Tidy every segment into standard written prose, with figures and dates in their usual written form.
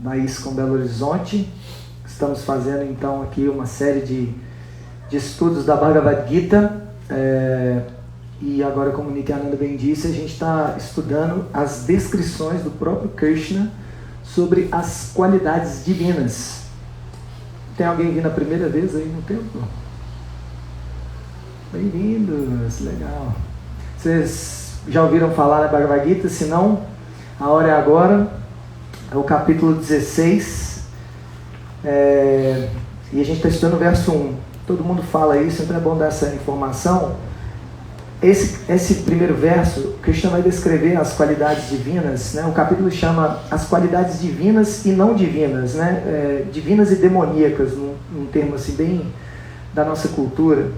da ISCOM Belo Horizonte. Estamos fazendo então aqui uma série de estudos da Bhagavad Gita, e agora, como Nityananda bem disse, a gente está estudando as descrições do próprio Krishna sobre as qualidades divinas. Tem alguém vindo a primeira vez aí no templo? Bem-vindos, legal. Vocês já ouviram falar da Bhagavad Gita? Se não, a hora é agora. É o capítulo 16, e a gente está estudando o verso 1. Todo mundo fala isso, sempre é bom dar essa informação. Esse primeiro verso, Krishna vai descrever as qualidades divinas, né? O capítulo chama as qualidades divinas e não divinas, né? Divinas e demoníacas, num termo assim bem da nossa cultura.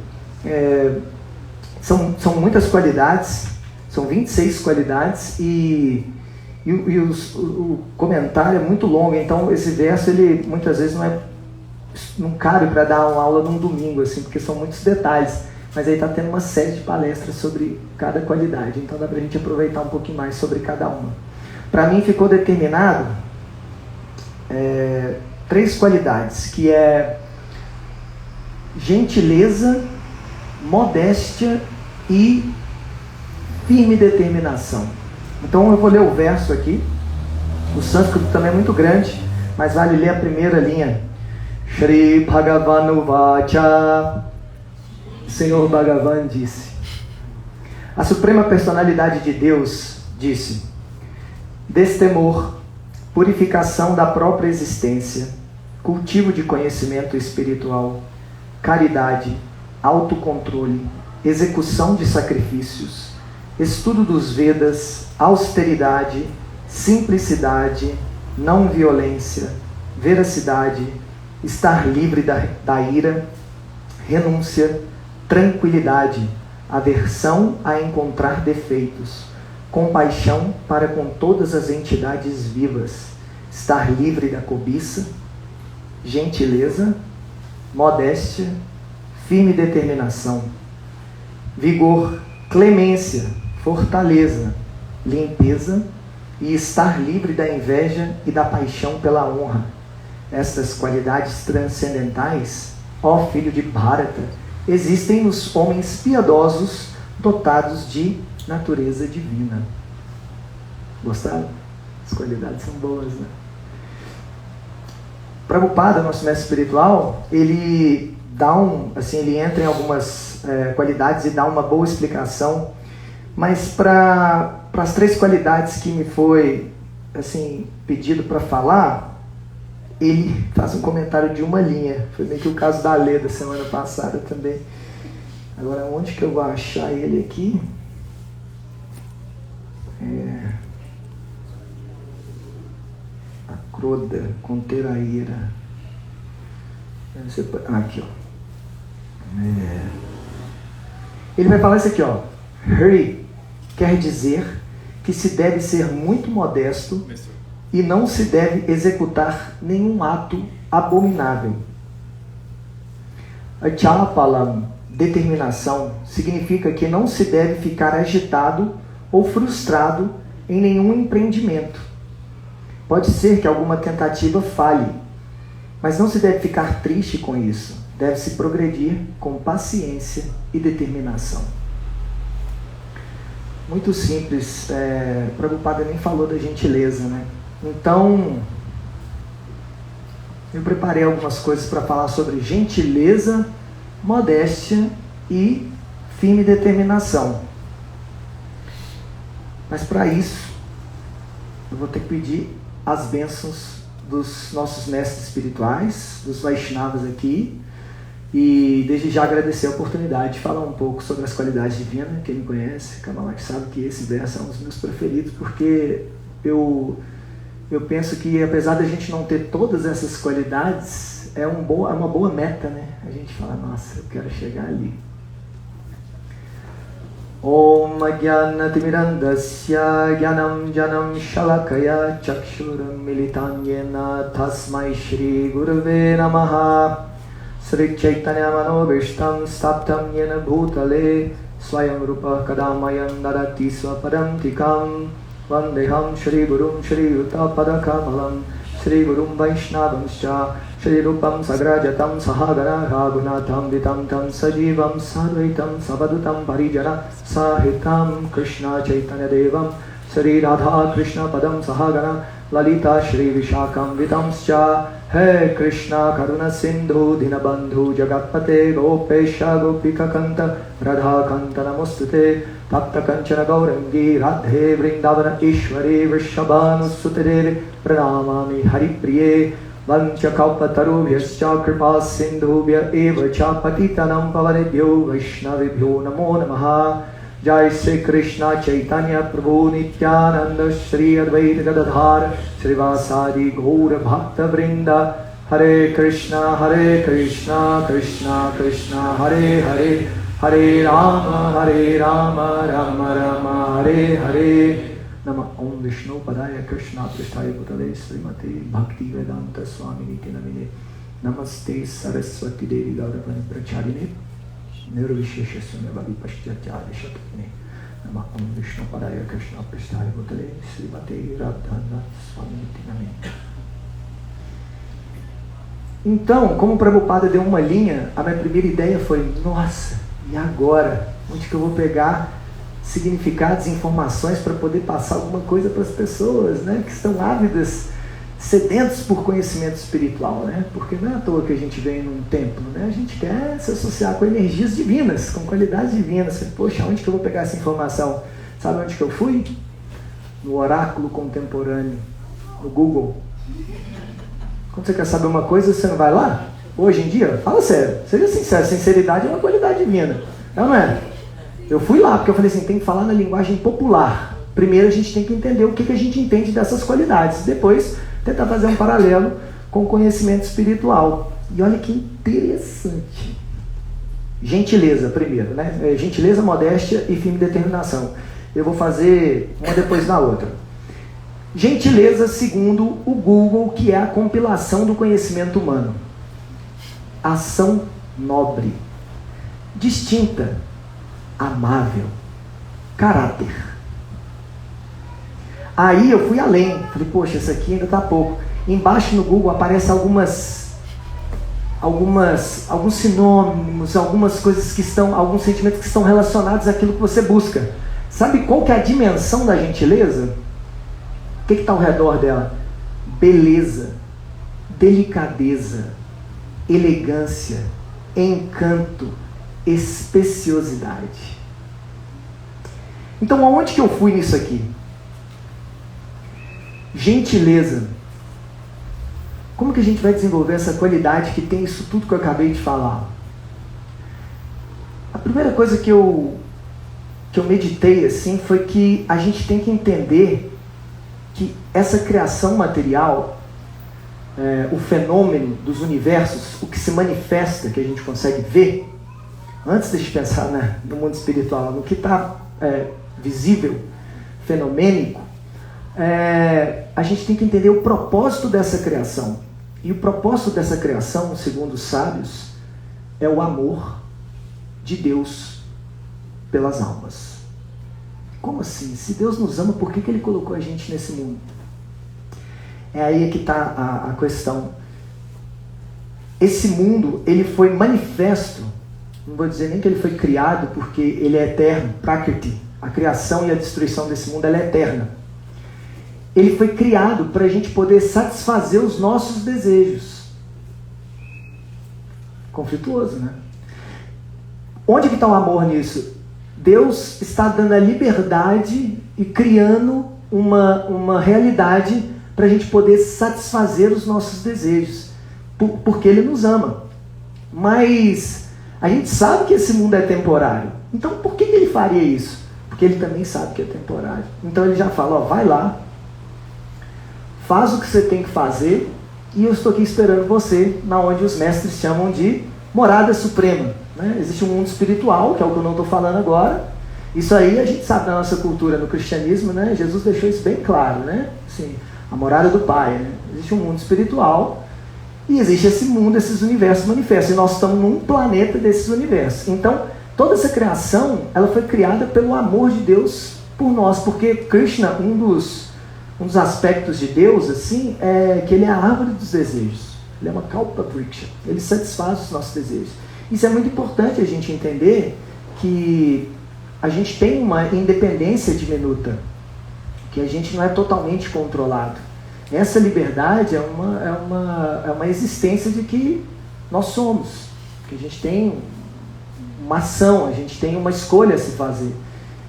São muitas qualidades, são 26 qualidades, e o comentário é muito longo, então esse verso ele muitas vezes não cabe para dar uma aula num domingo, assim, porque são muitos detalhes, mas aí está tendo uma série de palestras sobre cada qualidade, então dá para a gente aproveitar um pouquinho mais sobre cada uma. Para mim ficou determinado 3 qualidades, que é gentileza, modéstia e firme determinação. Então eu vou ler o verso aqui. O sânscrito também é muito grande, mas vale ler a primeira linha. Shri Bhagavan Vacha. Senhor Bhagavan disse. A suprema personalidade de Deus disse: destemor, purificação da própria existência, cultivo de conhecimento espiritual, caridade, autocontrole, execução de sacrifícios, estudo dos Vedas, austeridade, simplicidade, não violência, veracidade, estar livre da ira, renúncia, tranquilidade, aversão a encontrar defeitos, compaixão para com todas as entidades vivas, estar livre da cobiça, gentileza, modéstia, firme determinação, vigor, clemência, fortaleza, limpeza e estar livre da inveja e da paixão pela honra. Estas qualidades transcendentais, ó filho de Bharata, existem nos homens piedosos dotados de natureza divina. Gostaram? As qualidades são boas, né? Prabhupada, nosso mestre espiritual, ele dá ele entra em algumas qualidades e dá uma boa explicação, mas para as 3 qualidades que me foi pedido para falar, ele faz um comentário de uma linha. Foi meio que o caso da Lê da semana passada também. Agora, onde que eu vou achar ele aqui? A Croda, Conteraíra. Aqui, ó. Ele vai falar isso aqui, ó. Hari quer dizer que se deve ser muito modesto e não se deve executar nenhum ato abominável. Achapalam, determinação, significa que não se deve ficar agitado ou frustrado em nenhum empreendimento. Pode ser que alguma tentativa falhe, mas não se deve ficar triste com isso. Deve-se progredir com paciência e determinação. Muito simples. Prabhupada nem falou da gentileza, né? Então, eu preparei algumas coisas para falar sobre gentileza, modéstia e firme determinação. Mas para isso, eu vou ter que pedir as bênçãos dos nossos mestres espirituais, dos Vaishnavas aqui, e desde já agradecer a oportunidade de falar um pouco sobre as qualidades divinas. Quem me conhece, Kamalak, sabe que esse verso é um dos meus preferidos, porque eu penso que, apesar da gente não ter todas essas qualidades, é uma boa meta, né? A gente fala, nossa, eu quero chegar ali. Om Jnanatirmirandasya Jnanam Janam Shalakaya Chakshuram Militam Yena Tasmai Shri Gurave Namaha Sri Chaitanya Manobishtam Saptam Yena Bhutale Swayam Rupa Kadamayam Darati Swapadam Tikam Vandeham Shri Gurum Shri Uta Padakamalam Shri Gurum Vaishnavamscha Shri Rupam Sagrajatam Sahagana Raghunatham Vitam Tam Sajivam Sadvaitam Savadutam Parijana Sahitam Krishna Chaitanya Devam Shri Radha Krishna Padam Sahagana Lalita Shri Vishakam Vitamscha He Krishna Karuna Sindhu Dinabandhu Jagatpate Gopesha Gopika Kanta Radha Kanta Namostute Tapta Kanchana Gaurangi Radhe Vrindavana Ishwari Vrishabhanu Sutedeve Pranamami Haripriye Vancha Kalpatarubhyascha Kripa Sindhubhya Eva Cha Patitanam Pavanebhyo Vaishnavibhyo Namo Namaha Jai Sri Krishna Chaitanya Prabhu Nityananda Shri Advaita Gadadhar Srivasadi Gaura Bhakta Vrinda Hare Krishna Krishna Krishna Hare Hare Hare Rama Rama Rama Hare Hare Nama Om Vishnu Padaya Krishna Prishthaya Bhutale Srimati Bhakti Vedanta Swami Niti Namine Namaste Saraswati Devi Gauravani Pracharine Nirvishesha Sunyavadi Paschacharya Shatane Nama Om Vishnu Padaya Krishna Prishthaya Bhutale Srimati Radhana Swami Niti Namine. Então, como o Prabhupada deu uma linha, a minha primeira ideia foi: nossa, e agora? Onde que eu vou pegar significados e informações para poder passar alguma coisa para as pessoas, né, que estão ávidas, sedentos por conhecimento espiritual, né? Porque não é à toa que a gente vem num templo, né? A gente quer se associar com energias divinas, com qualidades divinas. Poxa, onde que eu vou pegar essa informação? Sabe onde que eu fui? No oráculo contemporâneo, no Google. Quando você quer saber uma coisa, você não vai lá? Hoje em dia, fala sério, seja sincero, sinceridade é uma qualidade divina, é ou não é? Eu fui lá, porque eu falei assim, tem que falar na linguagem popular. Primeiro a gente tem que entender o que a gente entende dessas qualidades, depois tentar fazer um paralelo com o conhecimento espiritual. E olha que interessante. Gentileza, primeiro, né? Gentileza, modéstia e firme determinação. Eu vou fazer uma depois da outra. Gentileza, segundo o Google, que é a compilação do conhecimento humano. Ação nobre, distinta, amável, caráter. Aí eu fui além, falei, poxa, isso aqui ainda está pouco. Embaixo no Google aparecem alguns sinônimos, algumas coisas que estão, alguns sentimentos que estão relacionados àquilo que você busca. Sabe qual que é a dimensão da gentileza? O que está ao redor dela? Beleza, delicadeza, elegância, encanto, especiosidade. Então, aonde que eu fui nisso aqui? Gentileza. Como que a gente vai desenvolver essa qualidade que tem isso tudo que eu acabei de falar? A primeira coisa que eu meditei assim foi que a gente tem que entender que essa criação material, o fenômeno dos universos, o que se manifesta, que a gente consegue ver, antes de a gente pensar no mundo espiritual, no que está visível, fenomênico, a gente tem que entender o propósito dessa criação. E o propósito dessa criação, segundo os sábios, é o amor de Deus pelas almas. Como assim? Se Deus nos ama, por que Ele colocou a gente nesse mundo? É aí que está a questão. Esse mundo, ele foi manifesto, não vou dizer nem que ele foi criado, porque ele é eterno, Prakriti. A criação e a destruição desse mundo, ela é eterna. Ele foi criado para a gente poder satisfazer os nossos desejos. Conflituoso, né? Onde que está o amor nisso? Deus está dando a liberdade e criando uma realidade para a gente poder satisfazer os nossos desejos, porque Ele nos ama. Mas a gente sabe que esse mundo é temporário. Então por que Ele faria isso? Porque Ele também sabe que é temporário. Então Ele já fala, vai lá, faz o que você tem que fazer, e eu estou aqui esperando você, na onde os mestres chamam de morada suprema. Né? Existe um mundo espiritual, que é o que eu não estou falando agora. Isso aí a gente sabe na nossa cultura, no cristianismo, né? Jesus deixou isso bem claro, né? Assim, a morada do Pai. Né? Existe um mundo espiritual e existe esse mundo, esses universos manifestos. E nós estamos num planeta desses universos. Então, toda essa criação, ela foi criada pelo amor de Deus por nós. Porque Krishna, um um dos aspectos de Deus, assim, é que ele é a árvore dos desejos. Ele é uma kalpa vriksha. Ele satisfaz os nossos desejos. Isso é muito importante a gente entender, que a gente tem uma independência diminuta, que a gente não é totalmente controlado. Essa liberdade é uma existência de que nós somos, que a gente tem uma ação, a gente tem uma escolha a se fazer.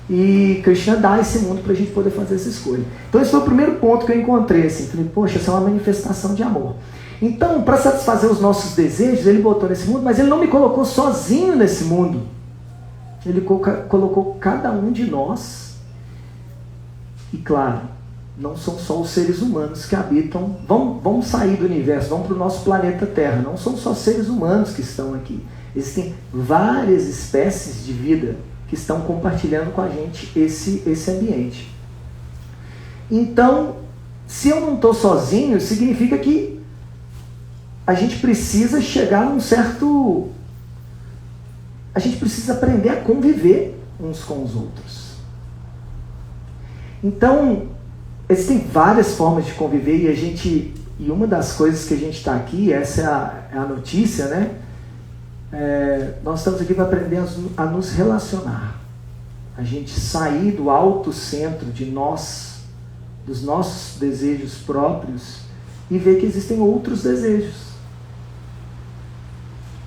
E Krishna dá esse mundo para a gente poder fazer essa escolha. Então esse foi o primeiro ponto que eu encontrei, assim, falei, poxa, essa é uma manifestação de amor. Então, para satisfazer os nossos desejos, ele botou nesse mundo, mas ele não me colocou sozinho nesse mundo. Ele colocou cada um de nós. E claro, não são só os seres humanos que habitam. Vamos sair do universo, vamos para o nosso planeta Terra. Não são só seres humanos que estão aqui. Existem várias espécies de vida que estão compartilhando com a gente esse ambiente. Então, se eu não estou sozinho, significa que a gente precisa chegar num certo... A gente precisa aprender a conviver uns com os outros. Então, existem várias formas de conviver e uma das coisas que a gente está aqui, essa é a notícia, né? Nós estamos aqui para aprender a nos relacionar. A gente sair do autocentro dos nossos desejos próprios e ver que existem outros desejos.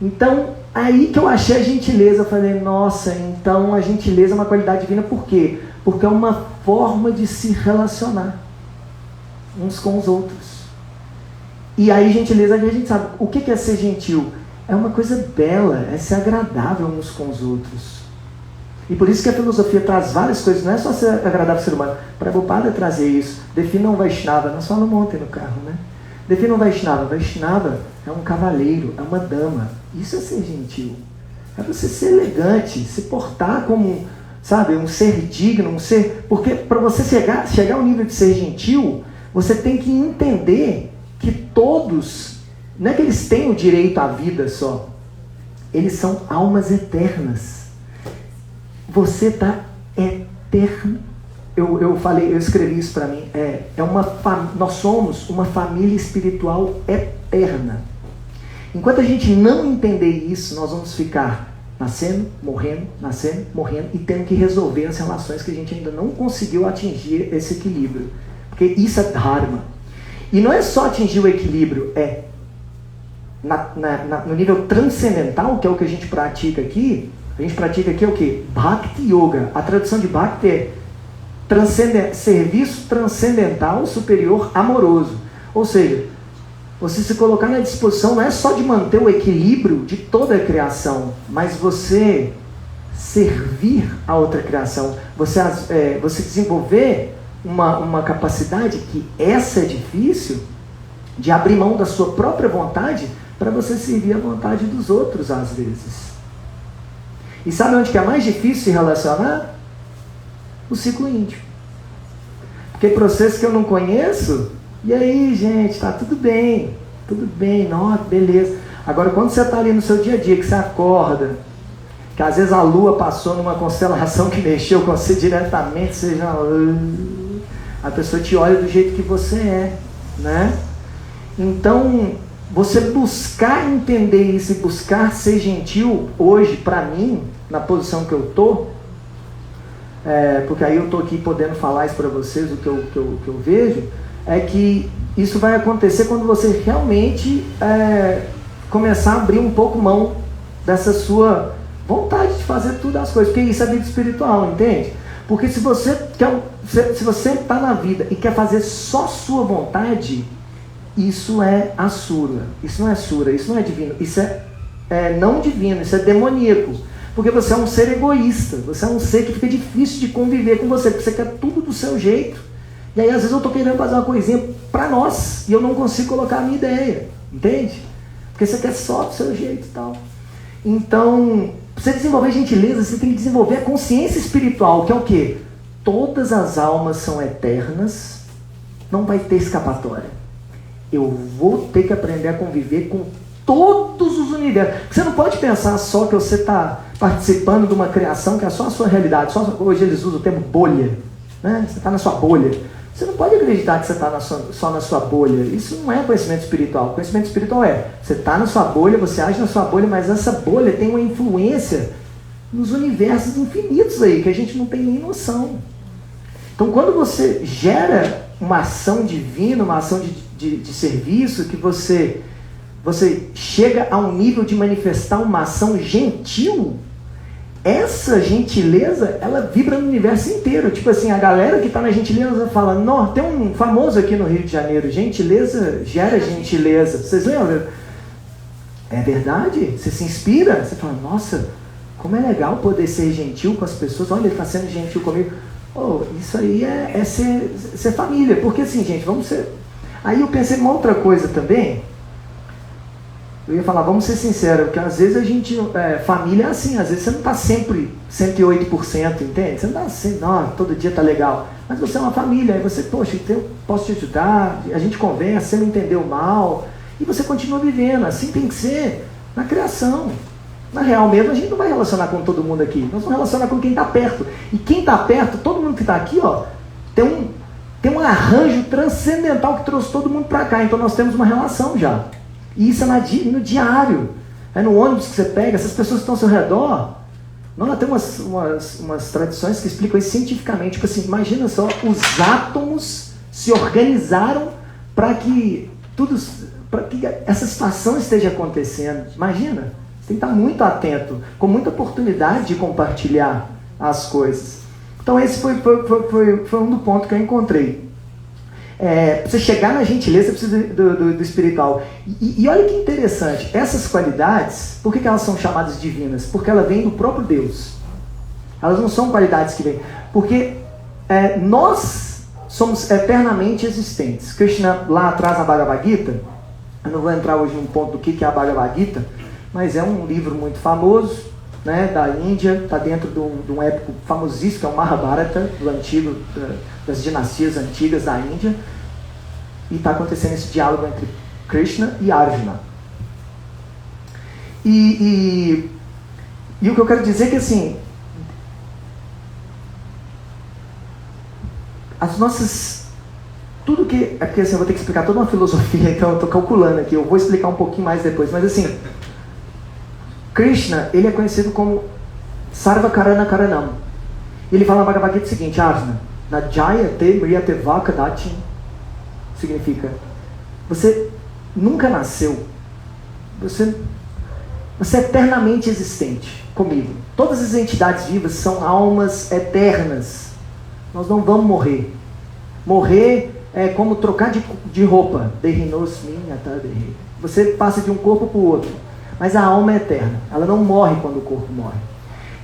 Então, aí que eu achei a gentileza, eu falei, nossa, então a gentileza é uma qualidade divina, por quê? Porque é uma forma de se relacionar uns com os outros. E aí, gentileza, a gente sabe, o que é ser gentil? É uma coisa bela, é ser agradável uns com os outros. E por isso que a filosofia traz várias coisas, não é só ser agradável ao ser humano. Prabhupada trazer isso. Defina um Vaishnava, nós falamos ontem no carro, né? Defina um Vaishnava. Vaishnava é um cavaleiro, é uma dama. Isso é ser gentil. É você ser elegante, se portar como, sabe, um ser digno, um ser... Porque para você chegar ao nível de ser gentil, você tem que entender que todos, não é que eles têm o direito à vida só, eles são almas eternas. Você está eterno. Eu escrevi isso para mim. Nós somos uma família espiritual eterna. Enquanto a gente não entender isso, nós vamos ficar nascendo, morrendo e tendo que resolver as relações que a gente ainda não conseguiu atingir esse equilíbrio. Porque isso é dharma. E não é só atingir o equilíbrio, no nível transcendental, que é o que a gente pratica aqui. A gente pratica aqui o quê? Bhakti Yoga. A tradução de Bhakti é serviço transcendental superior amoroso. Ou seja, você se colocar na disposição não é só de manter o equilíbrio de toda a criação, mas você servir a outra criação. Você desenvolver uma capacidade que essa é difícil, de abrir mão da sua própria vontade para você servir a vontade dos outros às vezes. E sabe onde que é mais difícil se relacionar? O ciclo íntimo. Porque processo que eu não conheço, e aí, gente, tá tudo bem, não, beleza. Agora, quando você está ali no seu dia a dia, que você acorda, que às vezes a lua passou numa constelação que mexeu com você diretamente, você já... A pessoa te olha do jeito que você é, né? Então, você buscar entender isso e buscar ser gentil, hoje, para mim, na posição que eu estou, porque aí eu estou aqui podendo falar isso para vocês, o que eu vejo, é que isso vai acontecer quando você realmente começar a abrir um pouco mão dessa sua vontade de fazer tudo as coisas, porque isso é vida espiritual, entende? Porque se você está na vida e quer fazer só sua vontade, isso é asura, isso não é sura, isso não é divino, isso é não divino, isso é demoníaco. Porque você é um ser egoísta, você é um ser que fica difícil de conviver com você, porque você quer tudo do seu jeito. E aí às vezes eu estou querendo fazer uma coisinha para nós, e eu não consigo colocar a minha ideia, entende? Porque você quer só do seu jeito e tal. Então, para você desenvolver gentileza, você tem que desenvolver a consciência espiritual, que é o quê? Todas as almas são eternas, não vai ter escapatória. Eu vou ter que aprender a conviver com todos os universos. Você não pode pensar só que você está participando de uma criação que é só a sua realidade. Hoje eles usam o termo bolha, né? Você está na sua bolha. Você não pode acreditar que você está só na sua bolha. Isso não é conhecimento espiritual. Conhecimento espiritual você está na sua bolha, você age na sua bolha, mas essa bolha tem uma influência nos universos infinitos aí, que a gente não tem nem noção. Então, quando você gera uma ação divina, uma ação de serviço, que você chega a um nível de manifestar uma ação gentil, essa gentileza, ela vibra no universo inteiro. Tipo assim, a galera que está na gentileza fala, não, tem um famoso aqui no Rio de Janeiro, gentileza gera gentileza. Vocês lembram? É verdade? Você se inspira? Você fala, nossa, como é legal poder ser gentil com as pessoas. Olha, ele está sendo gentil comigo. Oh, isso aí é ser família. Porque assim, gente, vamos ser... Aí eu pensei em uma outra coisa também. Eu ia falar, vamos ser sinceros, porque às vezes a gente, família é assim, às vezes você não está sempre 108%, entende? Você não está assim, não, todo dia está legal. Mas você é uma família, aí você, poxa, eu posso te ajudar, a gente conversa, você não entendeu mal, e você continua vivendo. Assim tem que ser na criação. Na real mesmo, a gente não vai relacionar com todo mundo aqui, nós vamos relacionar com quem está perto. E quem está perto, todo mundo que está aqui, ó, tem um arranjo transcendental que trouxe todo mundo para cá, então nós temos uma relação já. E isso é no diário, no ônibus que você pega, essas pessoas que estão ao seu redor. Nós temos umas tradições que explicam isso cientificamente. Tipo assim, imagina só, os átomos se organizaram para que essa situação esteja acontecendo. Imagina, você tem que estar muito atento, com muita oportunidade de compartilhar as coisas. Então esse foi um dos pontos que eu encontrei. Para você chegar na gentileza, você precisa do espiritual. E olha que interessante, essas qualidades, por que elas são chamadas divinas? Porque elas vêm do próprio Deus. Elas não são qualidades que vêm. Porque nós somos eternamente existentes. Krishna, lá atrás na Bhagavad Gita, eu não vou entrar hoje num ponto do que é a Bhagavad Gita, mas é um livro muito famoso, né, da Índia, está dentro de um épico famosíssimo, que é o Mahabharata, das dinastias antigas da Índia, e está acontecendo esse diálogo entre Krishna e Arjuna. E o que eu quero dizer é que assim, as nossas... Tudo que... É porque assim, eu vou ter que explicar toda uma filosofia, então eu estou calculando aqui, eu vou explicar um pouquinho mais depois, mas assim, Krishna, ele é conhecido como Sarva Karana Karanam. Ele fala na Bhagavad Gita o seguinte, Arjuna, Najaya te mriyateva kadatin, significa, você nunca nasceu, você é eternamente existente comigo. Todas as entidades vivas são almas eternas. Nós não vamos morrer. Morrer é como trocar de roupa. Você passa de um corpo para o outro. Mas a alma é eterna. Ela não morre quando o corpo morre.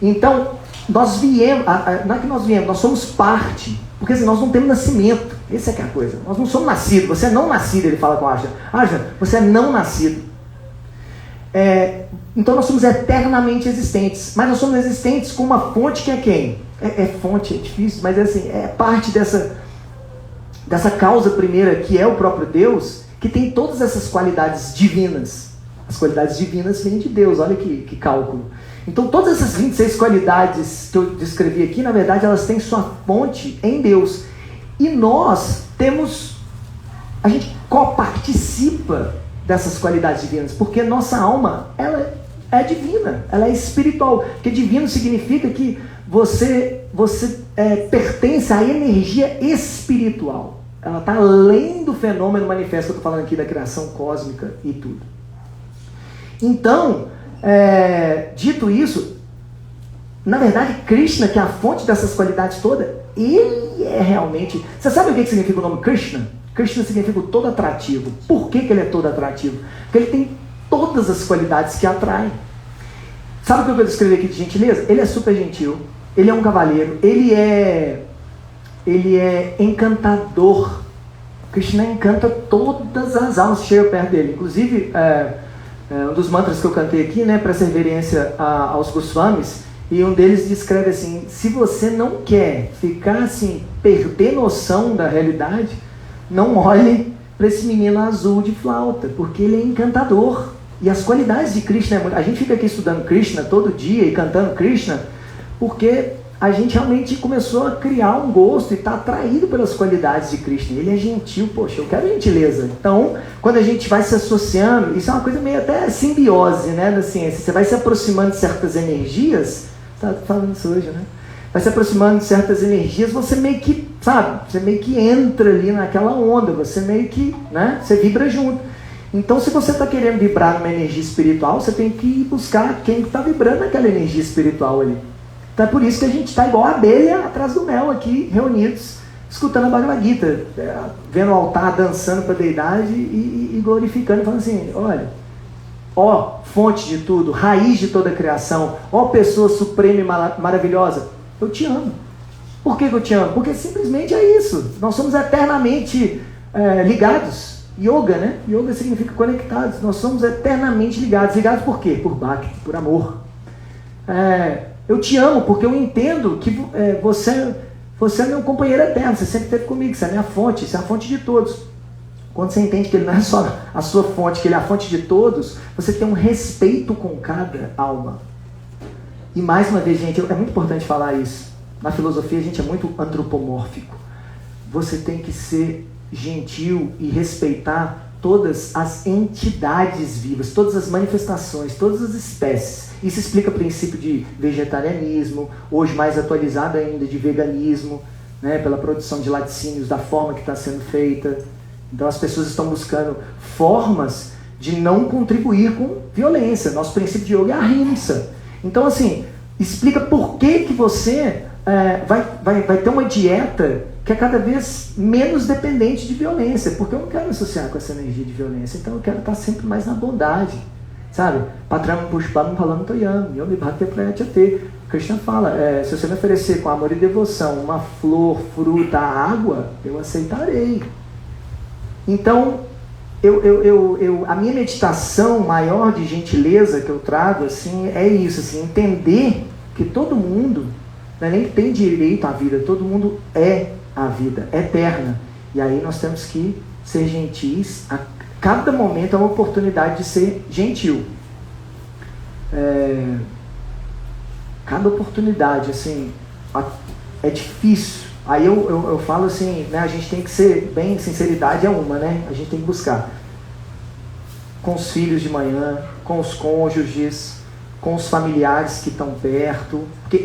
Então, nós viemos, não é que nós viemos, nós somos parte. Porque assim, nós não temos nascimento. Essa é que é a coisa. Nós não somos nascidos. Você é não nascido, ele fala com Arjuna. Arjuna, você é não nascido. Então nós somos eternamente existentes. Mas nós somos existentes com uma fonte que é quem? Fonte, é difícil, mas assim, é parte dessa causa primeira, que é o próprio Deus, que tem todas essas qualidades divinas. As qualidades divinas vêm de Deus, olha que cálculo. Então todas essas 26 qualidades que eu descrevi aqui, na verdade, elas têm sua fonte em Deus. E nós a gente coparticipa dessas qualidades divinas, porque nossa alma, ela é divina, ela é espiritual. Porque divino significa que você pertence à energia espiritual. Ela está além do fenômeno manifesto que eu estou falando aqui da criação cósmica e tudo. Então, dito isso, na verdade, Krishna, que é a fonte dessas qualidades todas, ele é realmente... Você sabe o que significa o nome Krishna? Krishna significa o todo atrativo. Por que ele é todo atrativo? Porque ele tem todas as qualidades que atraem. Sabe o que eu descrevi aqui de gentileza? Ele é super gentil, ele é um cavalheiro, ele é encantador. Krishna encanta todas as almas que chegam perto dele. Inclusive, um dos mantras que eu cantei aqui, né, para essa reverência aos Goswamis, e um deles descreve assim: se você não quer ficar assim, perder noção da realidade, não olhe para esse menino azul de flauta, porque ele é encantador. E as qualidades de Krishna, a gente fica aqui estudando Krishna todo dia e cantando Krishna, porque a gente realmente começou a criar um gosto e está atraído pelas qualidades de Krishna. Ele é gentil, poxa, eu quero gentileza. Então, quando a gente vai se associando, isso é uma coisa meio até simbiose, né, da ciência. Você vai se aproximando de certas energias, tá falando isso hoje, né? Vai se aproximando de certas energias, você meio que, sabe, você meio que entra ali naquela onda, você meio que, né, você vibra junto. Então, se você está querendo vibrar numa energia espiritual, você tem que ir buscar quem está vibrando naquela energia espiritual ali. Então é por isso que a gente está igual a abelha atrás do mel aqui, reunidos, escutando a Bhagavad Gita, vendo o altar, dançando para a deidade e glorificando, falando assim, olha, ó fonte de tudo, raiz de toda a criação, ó pessoa suprema e maravilhosa, eu te amo. Por que eu te amo? Porque simplesmente é isso, nós somos eternamente ligados. Yoga, né? Yoga significa conectados. Nós somos eternamente ligados. Ligados por quê? Por Bhakti, por amor. Eu te amo porque eu entendo que você é meu companheiro eterno. Você sempre esteve comigo. Você é a minha fonte. Você é a fonte de todos. Quando você entende que ele não é só a sua fonte, que ele é a fonte de todos, você tem um respeito com cada alma. E mais uma vez, gente, é muito importante falar isso. Na filosofia, a gente é muito antropomórfico. Você tem que ser gentil e respeitar todas as entidades vivas, todas as manifestações, todas as espécies. Isso explica o princípio de vegetarianismo, hoje mais atualizado ainda de veganismo, né, pela produção de laticínios da forma que está sendo feita. Então as pessoas estão buscando formas de não contribuir com violência. Nosso princípio de yoga é a ahimsa. Então assim, explica por que você vai ter uma dieta que é cada vez menos dependente de violência, porque eu não quero associar com essa energia de violência, então eu quero estar sempre mais na bondade, sabe? Patram pushpam palam toyam, yomi bhakti prayachate. Krishna fala, se você me oferecer com amor e devoção uma flor, fruta, água, eu aceitarei. Então, a minha meditação maior de gentileza que eu trago, assim, é isso, assim, entender que todo mundo, não é nem que tem direito à vida, todo mundo é a vida eterna. E aí nós temos que ser gentis. A cada momento é uma oportunidade de ser gentil. Cada oportunidade, assim, é difícil. Aí eu falo assim, né, a gente tem que ser bem, sinceridade é uma, né? A gente tem que buscar com os filhos de manhã, com os cônjuges, com os familiares que estão perto, porque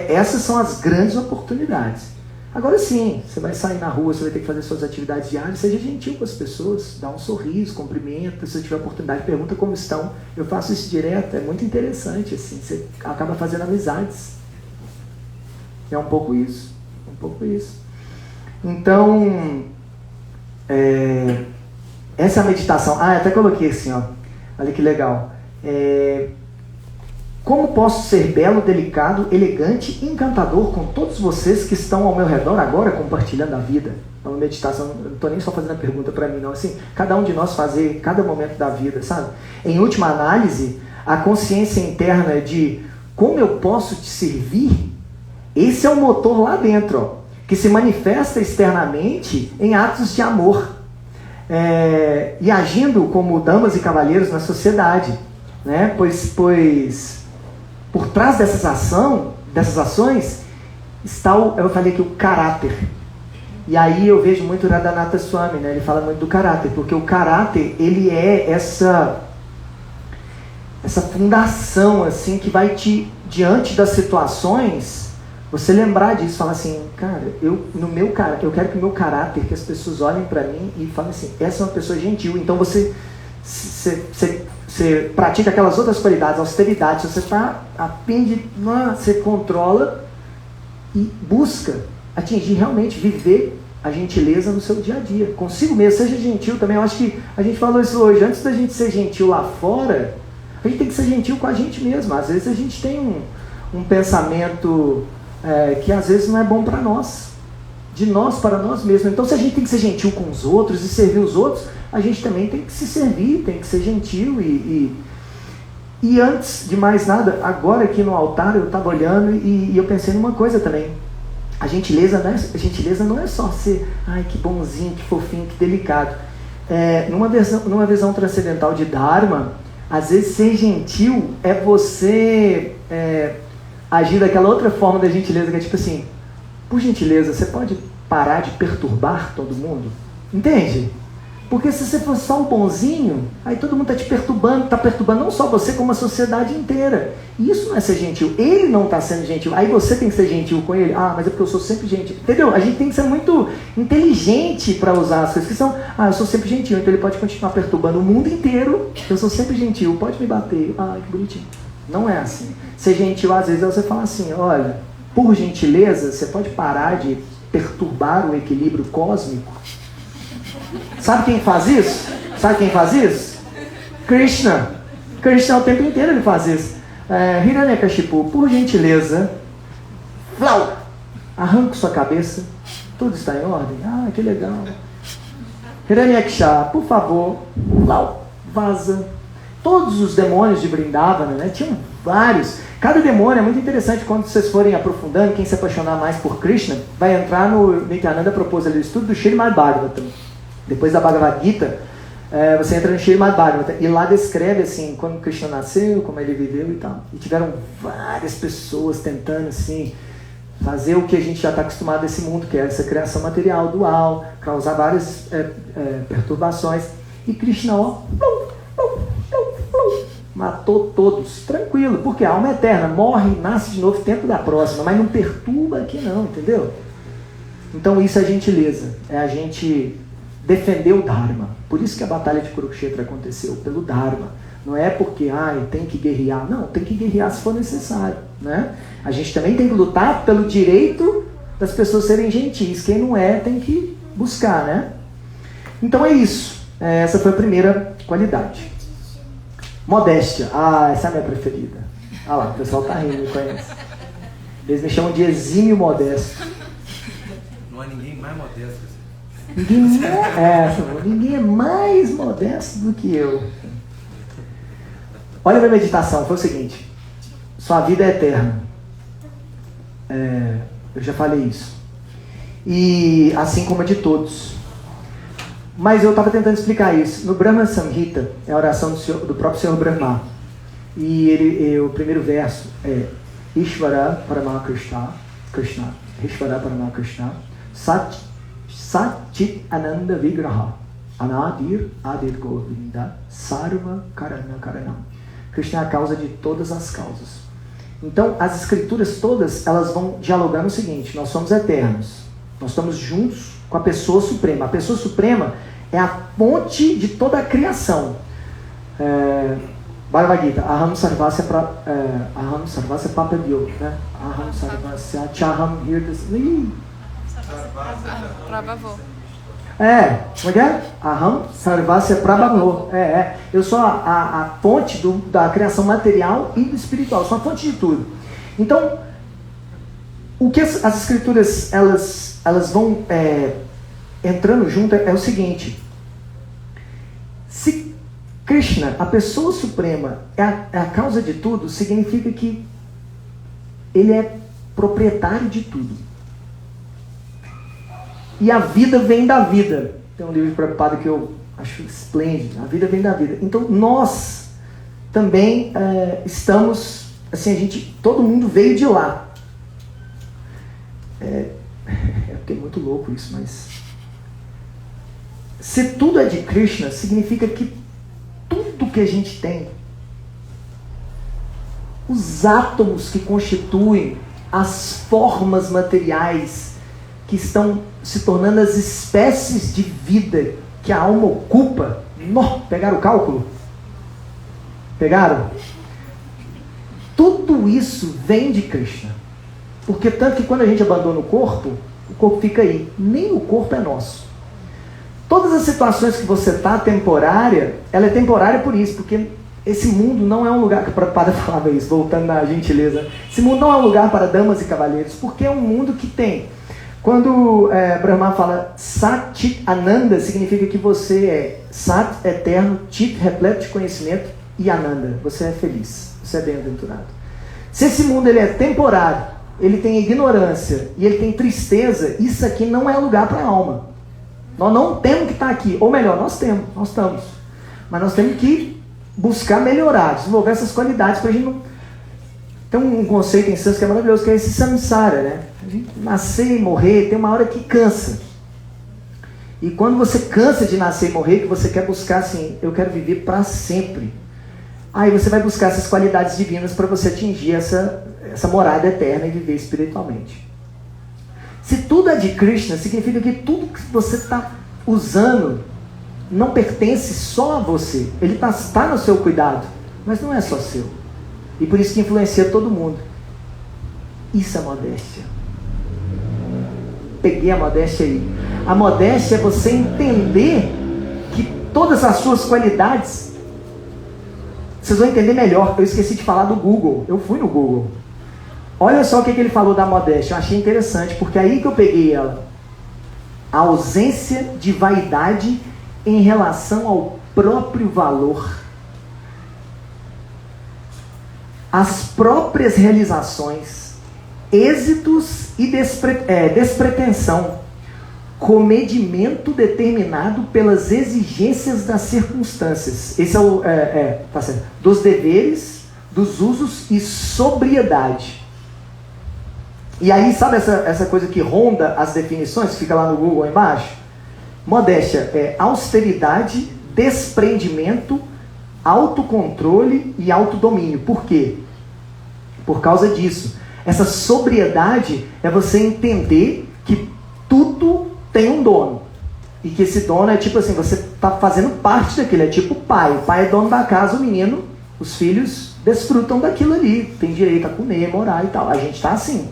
essas são as grandes oportunidades. Agora sim, você vai sair na rua, você vai ter que fazer suas atividades diárias, seja gentil com as pessoas, dá um sorriso, cumprimenta, se você tiver oportunidade, pergunta como estão. Eu faço isso direto, é muito interessante, assim, você acaba fazendo amizades. É um pouco isso, Então, essa é a meditação. Eu até coloquei assim, ó, olha que legal. Como posso ser belo, delicado, elegante e encantador com todos vocês que estão ao meu redor agora compartilhando a vida? É uma meditação, não estou nem só fazendo a pergunta para mim, não. Assim, cada um de nós fazer cada momento da vida, sabe? Em última análise, a consciência interna de como eu posso te servir, esse é o motor lá dentro, ó, que se manifesta externamente em atos de amor. E agindo como damas e cavalheiros na sociedade, né? Pois por trás dessas ações está eu falei que o caráter. E aí eu vejo muito Radhanatha Swami, né? Ele fala muito do caráter, porque o caráter, ele é essa fundação assim que vai diante das situações, você lembrar disso, falar assim, cara, eu quero que o meu caráter, que as pessoas olhem para mim e falem assim, essa é uma pessoa gentil. Então você pratica aquelas outras qualidades, austeridade, você está a fim de, você controla e busca atingir realmente, viver a gentileza no seu dia a dia, consigo mesmo, seja gentil também. Eu acho que a gente falou isso hoje, antes da gente ser gentil lá fora, a gente tem que ser gentil com a gente mesmo. Às vezes a gente tem um pensamento que às vezes não é bom para nós, de nós para nós mesmos. Então se a gente tem que ser gentil com os outros e servir os outros, a gente também tem que se servir, tem que ser gentil. E antes de mais nada, agora aqui no altar eu estava olhando e eu pensei numa coisa também. A gentileza não é só ser, ai que bonzinho, que fofinho, que delicado. Numa visão transcendental de Dharma, às vezes ser gentil é você agir daquela outra forma da gentileza, que é tipo assim, por gentileza, você pode parar de perturbar todo mundo? Entende? Porque se você for só um bonzinho, aí todo mundo está te perturbando, está perturbando não só você, como a sociedade inteira. E isso não é ser gentil. Ele não está sendo gentil. Aí você tem que ser gentil com ele. Ah, mas é porque eu sou sempre gentil. Entendeu? A gente tem que ser muito inteligente para usar as coisas que são, eu sou sempre gentil, então ele pode continuar perturbando o mundo inteiro. Eu sou sempre gentil, pode me bater. Ah, que bonitinho. Não é assim. Ser gentil, às vezes, é você falar assim, olha, por gentileza, você pode parar de perturbar o equilíbrio cósmico? Sabe quem faz isso? Sabe quem faz isso? Krishna. Krishna o tempo inteiro ele faz isso. Hiranyakashipu, por gentileza, flau, arranca sua cabeça. Tudo está em ordem? Ah, que legal. Hiranyaksha, por favor, flau, vaza. Todos os demônios de Vrindavana, né? Tinham vários. Cada demônio é muito interessante quando vocês forem aprofundando. Quem se apaixonar mais por Krishna vai entrar no Nityananda propôs ali o estudo do Srimad Bhagavatam. Depois da Bhagavad Gita, você entra no Srimad Bhagavatam e lá descreve assim, quando Krishna nasceu, como ele viveu e tal. E tiveram várias pessoas tentando assim, fazer o que a gente já está acostumado nesse mundo, que é essa criação material dual, causar várias perturbações. E Krishna, matou todos, tranquilo, porque a alma é eterna, morre, nasce de novo, tenta da próxima, mas não perturba aqui não, entendeu? Então isso é gentileza, é a gente defender o Dharma. Por isso que a batalha de Kurukshetra aconteceu, pelo Dharma. Não é porque, tem que guerrear. Não, tem que guerrear se for necessário, né? A gente também tem que lutar pelo direito das pessoas serem gentis. Quem não é, tem que buscar, né? Então é isso. Essa foi a primeira qualidade. Modéstia. Essa é a minha preferida. Lá, o pessoal tá rindo, me conhece. Eles me chamam de exímio modesto. Não há ninguém mais modesto. Ninguém é mais modesto do que eu. Olha a minha meditação, foi o seguinte. Sua vida é eterna. Eu já falei isso. E assim como a de todos. Mas eu estava tentando explicar isso. No Brahma Samhita, é a oração do próprio Senhor Brahma. E o primeiro verso é Ishvara Paramakrishna, Ishvara Paramakrishna, Satchit Ananda Vigraha, Anadir Adir Govinda, Sarva Karana Karanam. Krishna é a causa de todas as causas. Então, as escrituras todas, elas vão dialogar no seguinte: nós somos eternos. Nós estamos juntos com a pessoa suprema. A pessoa suprema é a ponte de toda a criação. Bhagavad Gita, Aham Sarvasya Papadyo, né? Aham Sarvasya Chaham Hirdas. Prabhavô. Como é que é? Aham Sarvasya Prabhavô. Eu sou a fonte da criação material e do espiritual. Eu sou a fonte de tudo. Então, o que as escrituras elas vão entrando junto é o seguinte: se Krishna, a pessoa suprema, é a causa de tudo, significa que ele é proprietário de tudo. E a vida vem da vida. Tem um livro de Prabhupada que eu acho esplêndido. A vida vem da vida. Então nós também estamos, assim, todo mundo veio de lá. Porque é muito louco isso, mas se tudo é de Krishna, significa que tudo que a gente tem, os átomos que constituem as formas materiais que estão se tornando as espécies de vida que a alma ocupa. Pegaram o cálculo? Pegaram? Tudo isso vem de Krishna. Porque tanto que quando a gente abandona o corpo fica aí. Nem o corpo é nosso. Todas as situações que você está temporária, ela é temporária por isso, porque esse mundo não é um lugar, que a Prabhupada falava isso, voltando na gentileza, esse mundo não é um lugar para damas e cavaleiros, porque é um mundo que tem, quando Brahma fala Sat Ananda, significa que você é Sat, eterno, Chit, repleto de conhecimento, e Ananda, você é feliz, você é bem-aventurado. Se esse mundo ele é temporário, ele tem ignorância e ele tem tristeza, isso aqui não é lugar para a alma. Nós não temos que estar aqui, ou melhor, nós estamos, mas nós temos que buscar melhorar, desenvolver essas qualidades para a gente não... Tem um conceito em sânscrito que é maravilhoso, que é esse samsara, né? A gente nascer e morrer, tem uma hora que cansa. E quando você cansa de nascer e morrer, que você quer buscar assim, eu quero viver para sempre. Aí você vai buscar essas qualidades divinas para você atingir essa morada eterna e viver espiritualmente. Se tudo é de Krishna, significa que tudo que você está usando não pertence só a você. Ele está no seu cuidado, mas não é só seu. E por isso que influencia todo mundo. Isso é modéstia. Peguei a modéstia aí. A modéstia é você entender que todas as suas qualidades, vocês vão entender melhor. Eu esqueci de falar do Google. Eu fui no Google. Olha só o que ele falou da modéstia. Eu achei interessante, porque é aí que eu peguei ela. A ausência de vaidade em relação ao próprio valor. As próprias realizações, êxitos e despretensão, comedimento determinado pelas exigências das circunstâncias. Esse é o tá certo. Dos deveres, dos usos e sobriedade. E aí, sabe essa coisa que ronda as definições, fica lá no Google embaixo? Modéstia é austeridade, desprendimento, autocontrole e autodomínio. Por quê? Por causa disso. Essa sobriedade é você entender que tudo tem um dono. E que esse dono é tipo assim, você está fazendo parte daquilo. É tipo o pai. O pai é dono da casa, o menino, os filhos desfrutam daquilo ali. Tem direito a comer, morar e tal. A gente está assim.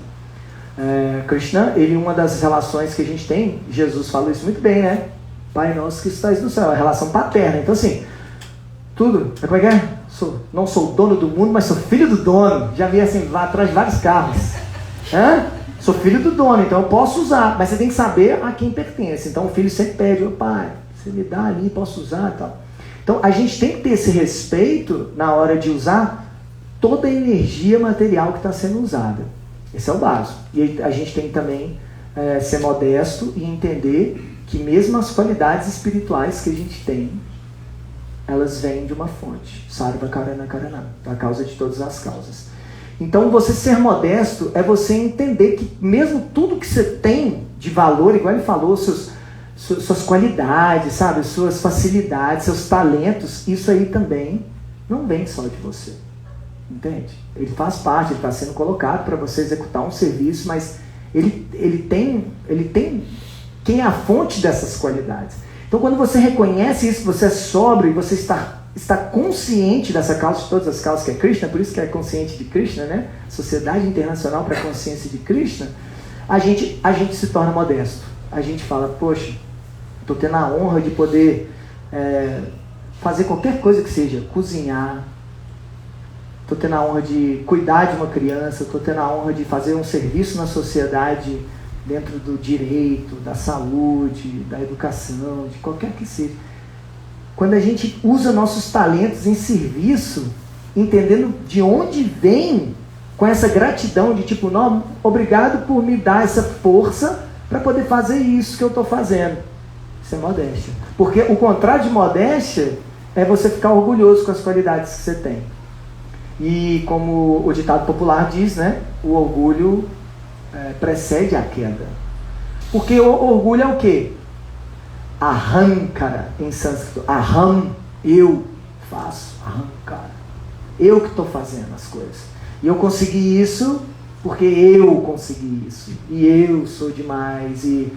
Krishna, uma das relações que a gente tem, Jesus falou isso muito bem, né? Pai nosso que estás no céu. É a relação paterna. Então assim, tudo, como é que é? Não sou dono do mundo, mas sou filho do dono. Já vi assim, lá atrás de vários carros. Sou filho do dono, então eu posso usar. Mas você tem que saber a quem pertence. Então o filho sempre pede, pai, você me dá ali, posso usar e tal. Então a gente tem que ter esse respeito na hora de usar toda a energia material que está sendo usada. Esse é o básico. E a gente tem que também ser modesto e entender que mesmo as qualidades espirituais que a gente tem, elas vêm de uma fonte. Sarva Karana Karana, a causa de todas as causas. Então, você ser modesto é você entender que mesmo tudo que você tem de valor, igual ele falou, suas qualidades, sabe? Suas facilidades, seus talentos, isso aí também não vem só de você. Entende? Ele faz parte, ele está sendo colocado para você executar um serviço, mas ele tem quem é a fonte dessas qualidades. Então, quando você reconhece isso, você é sóbrio e você está consciente dessa causa, de todas as causas que é Krishna, por isso que é consciente de Krishna, né? Sociedade Internacional para a Consciência de Krishna, a gente se torna modesto. A gente fala, poxa, estou tendo a honra de poder fazer qualquer coisa que seja, cozinhar, estou tendo a honra de cuidar de uma criança, estou tendo a honra de fazer um serviço na sociedade dentro do direito, da saúde, da educação, de qualquer que seja. Quando a gente usa nossos talentos em serviço, entendendo de onde vem, com essa gratidão de tipo, não, obrigado por me dar essa força para poder fazer isso que eu estou fazendo. Isso é modéstia. Porque o contrário de modéstia é você ficar orgulhoso com as qualidades que você tem. E como o ditado popular diz, né, o orgulho precede a queda. Porque o orgulho é o quê? Ahankara, em sânscrito. Aham, eu faço. Ahankara. Eu que estou fazendo as coisas. E eu consegui isso porque eu consegui isso. E eu sou demais. E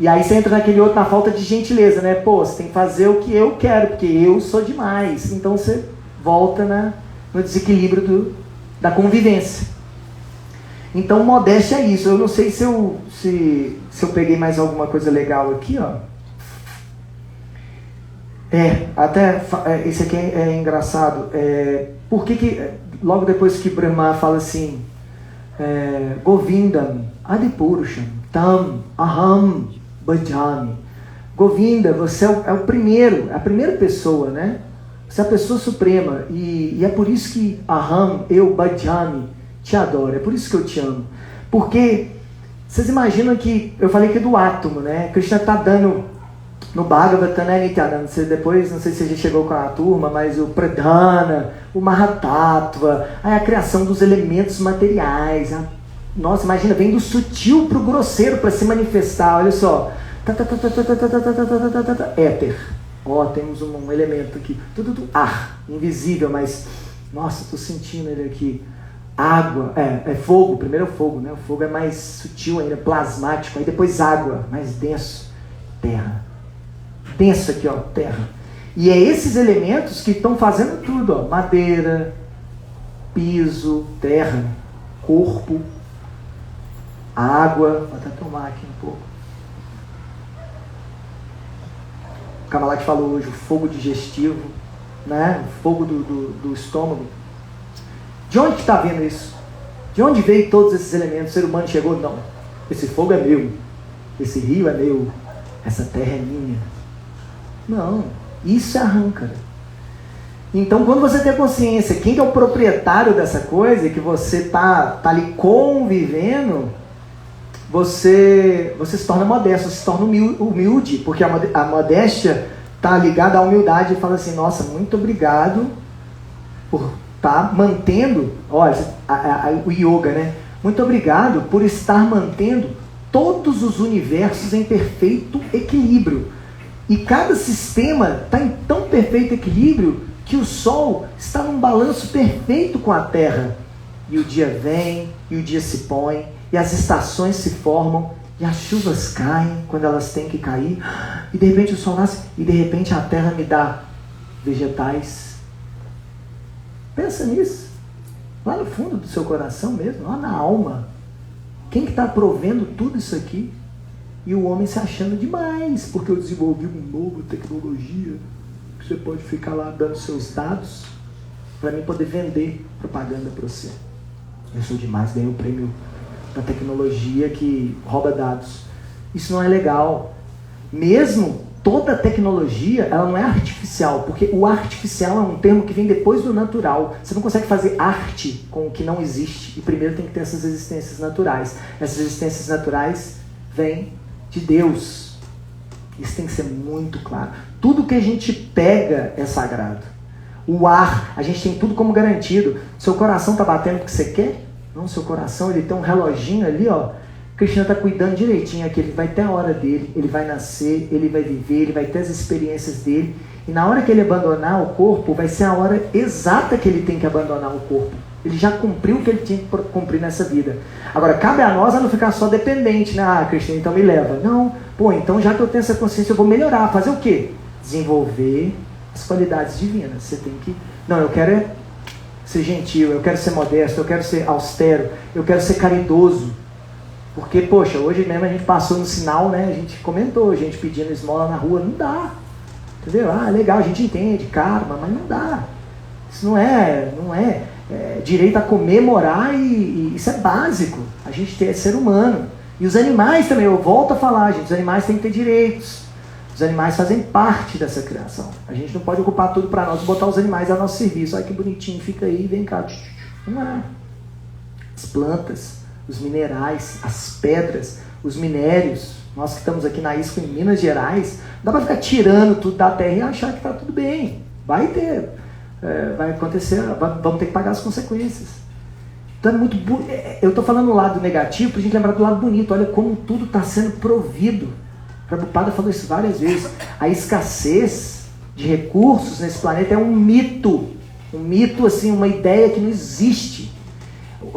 aí você entra naquele outro, na falta de gentileza, né? Pô, você tem que fazer o que eu quero, porque eu sou demais. Então você volta no desequilíbrio da convivência. Então, modéstia é isso. Eu não sei se eu peguei mais alguma coisa legal aqui, ó. Esse aqui é engraçado. Por que logo depois que Brahma fala assim, Govindam, Adipurusham, Tam, Aham, Bhajami. Govinda, você é o primeiro, a primeira pessoa, né? Você é a pessoa suprema. E é por isso que Aham, eu, Bhajami, te adoro. É por isso que eu te amo. Porque vocês imaginam que, eu falei que é do átomo, né? Krishna está dando No Bhagavatam, né, Nityananda? Você depois, não sei se você já chegou com a turma, mas o Pradhana, o Mahatattva, aí a criação dos elementos materiais. Nossa, imagina, vem do sutil pro grosseiro para se manifestar. Olha só. Éter. Ó, temos um elemento aqui. Ar, invisível, mas... Nossa, estou sentindo ele aqui. Água, é fogo. Primeiro é o fogo, né? O fogo é mais sutil ainda, plasmático. Aí depois água, mais denso. Terra. Denso aqui, ó, terra. E é esses elementos que estão fazendo tudo, ó. Madeira, piso, terra, corpo, água. Vou até tomar aqui um pouco. O Kamalat falou hoje, o fogo digestivo, né? O fogo do estômago. De onde está vindo isso? De onde veio todos esses elementos? O ser humano chegou? Não. Esse fogo é meu. Esse rio é meu. Essa terra é minha. Não. Isso é arranca. Então, quando você tem consciência, quem é o proprietário dessa coisa, que você tá ali convivendo, você se torna modesto, você se torna humilde, porque a modéstia está ligada à humildade e fala assim, nossa, muito obrigado por estar mantendo, olha, o yoga, né? Muito obrigado por estar mantendo todos os universos em perfeito equilíbrio. E cada sistema está em tão perfeito equilíbrio que o Sol está num balanço perfeito com a Terra. E o dia vem, e o dia se põe, e as estações se formam, e as chuvas caem quando elas têm que cair, e de repente o Sol nasce, e de repente a Terra me dá vegetais. Pensa nisso. Lá no fundo do seu coração mesmo, lá na alma. Quem que está provendo tudo isso aqui? E o homem se achando demais, porque eu desenvolvi uma nova tecnologia, que você pode ficar lá dando seus dados, para mim poder vender propaganda para você. Eu sou demais, ganhei o prêmio da tecnologia que rouba dados. Isso não é legal. Mesmo toda tecnologia, ela não é artificial, porque o artificial é um termo que vem depois do natural. Você não consegue fazer arte com o que não existe, e primeiro tem que ter essas existências naturais. Essas existências naturais vêm de Deus. Isso tem que ser muito claro. Tudo que a gente pega é sagrado. O ar, a gente tem tudo como garantido. Seu coração está batendo o que você quer? Não, seu coração, ele tem um reloginho ali, ó. O Krishna está cuidando direitinho aqui. Ele vai ter a hora dele, ele vai nascer, ele vai viver, ele vai ter as experiências dele. E na hora que ele abandonar o corpo, vai ser a hora exata que ele tem que abandonar o corpo. Ele já cumpriu o que ele tinha que cumprir nessa vida. Agora, cabe a nós a não ficar só dependente, né? Ah, Krishna, então me leva. Não, então já que eu tenho essa consciência, eu vou melhorar. Fazer o quê? Desenvolver as qualidades divinas. Você tem que... Não, eu quero ser gentil, eu quero ser modesto, eu quero ser austero, eu quero ser caridoso. Porque, poxa, hoje mesmo a gente passou no sinal, né? A gente comentou, gente pedindo esmola na rua, não dá. Entendeu? Ah, legal, a gente entende, karma, mas não dá. Isso não é direito a comemorar e isso é básico. A gente é ser humano. E os animais também, eu volto a falar, gente, os animais têm que ter direitos. Os animais fazem parte dessa criação. A gente não pode ocupar tudo para nós e botar os animais a nosso serviço. Olha que bonitinho, fica aí, vem cá. Não é. As plantas, os minerais, as pedras, os minérios. Nós que estamos aqui na ISCO em Minas Gerais, não dá para ficar tirando tudo da terra e achar que está tudo bem. Vai acontecer, vamos ter que pagar as consequências. Então é muito eu estou falando do lado negativo para a gente lembrar do lado bonito. Olha como tudo está sendo provido. Prabhupada falou isso várias vezes. A escassez de recursos nesse planeta é um mito. Um mito, assim, uma ideia que não existe.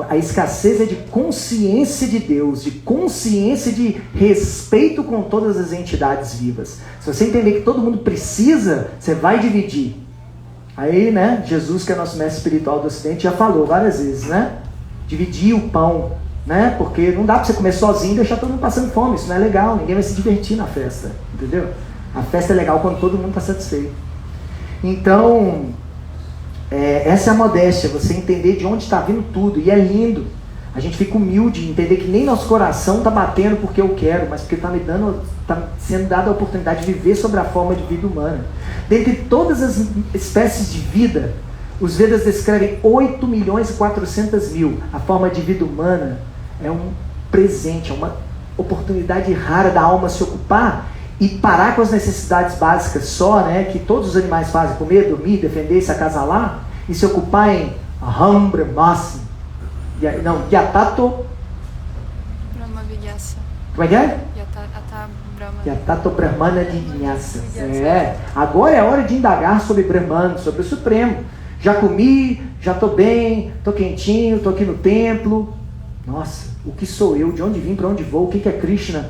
A escassez é de consciência de Deus, de consciência de respeito com todas as entidades vivas. Se você entender que todo mundo precisa, você vai dividir. Aí, né, Jesus, que é nosso mestre espiritual do Ocidente, já falou várias vezes, né? Dividir o pão, né? Porque não dá para você comer sozinho e deixar todo mundo passando fome. Isso não é legal, ninguém vai se divertir na festa, entendeu? A festa é legal quando todo mundo está satisfeito. Então, essa é a modéstia, você entender de onde está vindo tudo, e é lindo. A gente fica humilde, entender que nem nosso coração está batendo porque eu quero, mas porque está sendo dada a oportunidade de viver sobre a forma de vida humana. Dentre todas as espécies de vida, os Vedas descrevem 8.400.000. A forma de vida humana é um presente, é uma oportunidade rara da alma se ocupar e parar com as necessidades básicas só, né, que todos os animais fazem, comer, dormir, defender, se acasalar, e se ocupar em Aham Brahmasmi, não, Yatato Brahma Vigyasa. como é que é? Yata Brahma. Yatato Brahmana Jignasa. Agora é a hora de indagar sobre Brahman, sobre o Supremo. Já comi, já estou bem, estou quentinho, estou aqui no templo. Nossa, o que sou eu? De onde vim? Para onde vou? O que é Krishna?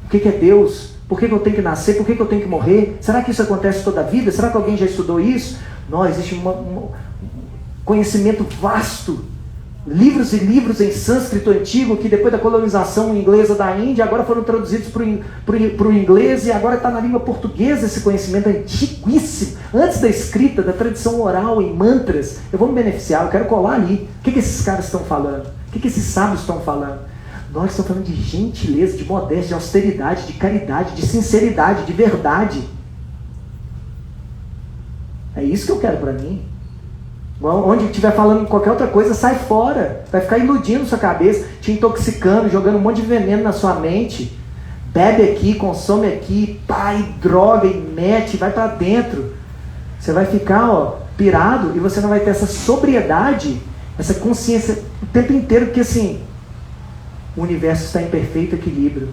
O que é Deus? Por que eu tenho que nascer? Por que eu tenho que morrer? Será que isso acontece toda a vida? Será que alguém já estudou isso? Não, existe um conhecimento vasto. Livros e livros em sânscrito antigo que depois da colonização inglesa da Índia agora foram traduzidos para o inglês e agora está na língua portuguesa esse conhecimento antiguíssimo. Antes da escrita, da tradição oral em mantras, eu vou me beneficiar, eu quero colar ali. O que esses caras estão falando? O que esses sábios estão falando? Nós estamos falando de gentileza, de modéstia, de austeridade, de caridade, de sinceridade, de verdade. É isso que eu quero para mim. Onde estiver falando qualquer outra coisa, sai fora. Vai ficar iludindo sua cabeça, te intoxicando, jogando um monte de veneno na sua mente. Bebe aqui, consome aqui, pá, e droga, e mete, vai para dentro. Você vai ficar pirado e você não vai ter essa sobriedade, essa consciência o tempo inteiro, porque assim, o universo está em perfeito equilíbrio.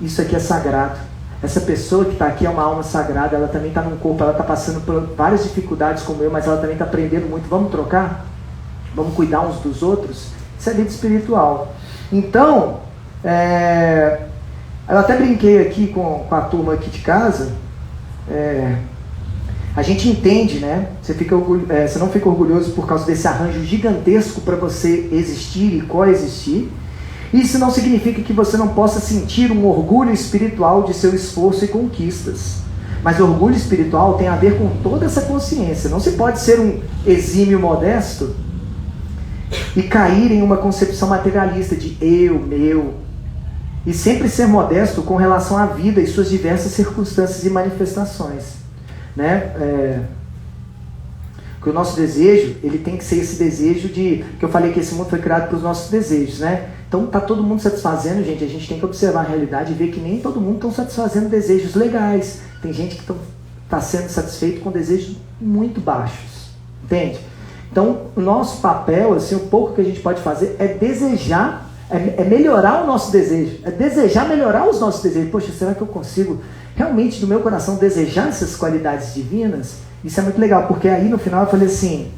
Isso aqui é sagrado. Essa pessoa que está aqui é uma alma sagrada, ela também está num corpo, ela está passando por várias dificuldades como eu, mas ela também está aprendendo muito. Vamos trocar? Vamos cuidar uns dos outros? Isso é vida espiritual. Então, eu até brinquei aqui com a turma aqui de casa, a gente entende, né? Você não fica orgulhoso por causa desse arranjo gigantesco para você existir e coexistir. Isso não significa que você não possa sentir um orgulho espiritual de seu esforço e conquistas. Mas orgulho espiritual tem a ver com toda essa consciência. Não se pode ser um exímio modesto e cair em uma concepção materialista de eu, meu. E sempre ser modesto com relação à vida e suas diversas circunstâncias e manifestações. Né? Que o nosso desejo, ele tem que ser esse desejo que eu falei que esse mundo foi criado para os nossos desejos, né? Então tá todo mundo satisfazendo, gente, a gente tem que observar a realidade e ver que nem todo mundo está satisfazendo desejos legais. Tem gente que está sendo satisfeito com desejos muito baixos, entende? Então o nosso papel, assim, um pouco que a gente pode fazer é desejar, é melhorar o nosso desejo, é desejar melhorar os nossos desejos. Poxa, será que eu consigo realmente do meu coração desejar essas qualidades divinas? Isso é muito legal, porque aí no final eu falei assim,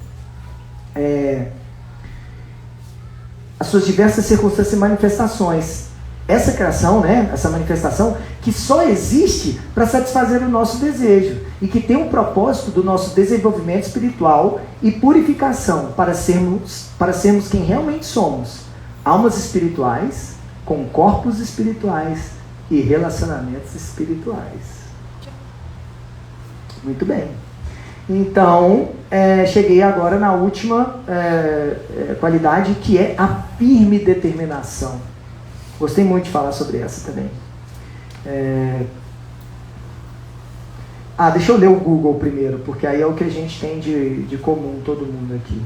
as suas diversas circunstâncias e manifestações. Essa criação, né, essa manifestação, que só existe para satisfazer o nosso desejo e que tem um propósito do nosso desenvolvimento espiritual e purificação para sermos quem realmente somos. Almas espirituais, com corpos espirituais e relacionamentos espirituais. Muito bem. Então, cheguei agora na última qualidade, que é a firme determinação. Gostei muito de falar sobre essa também. Deixa eu ler o Google primeiro, porque aí é o que a gente tem de comum, todo mundo aqui.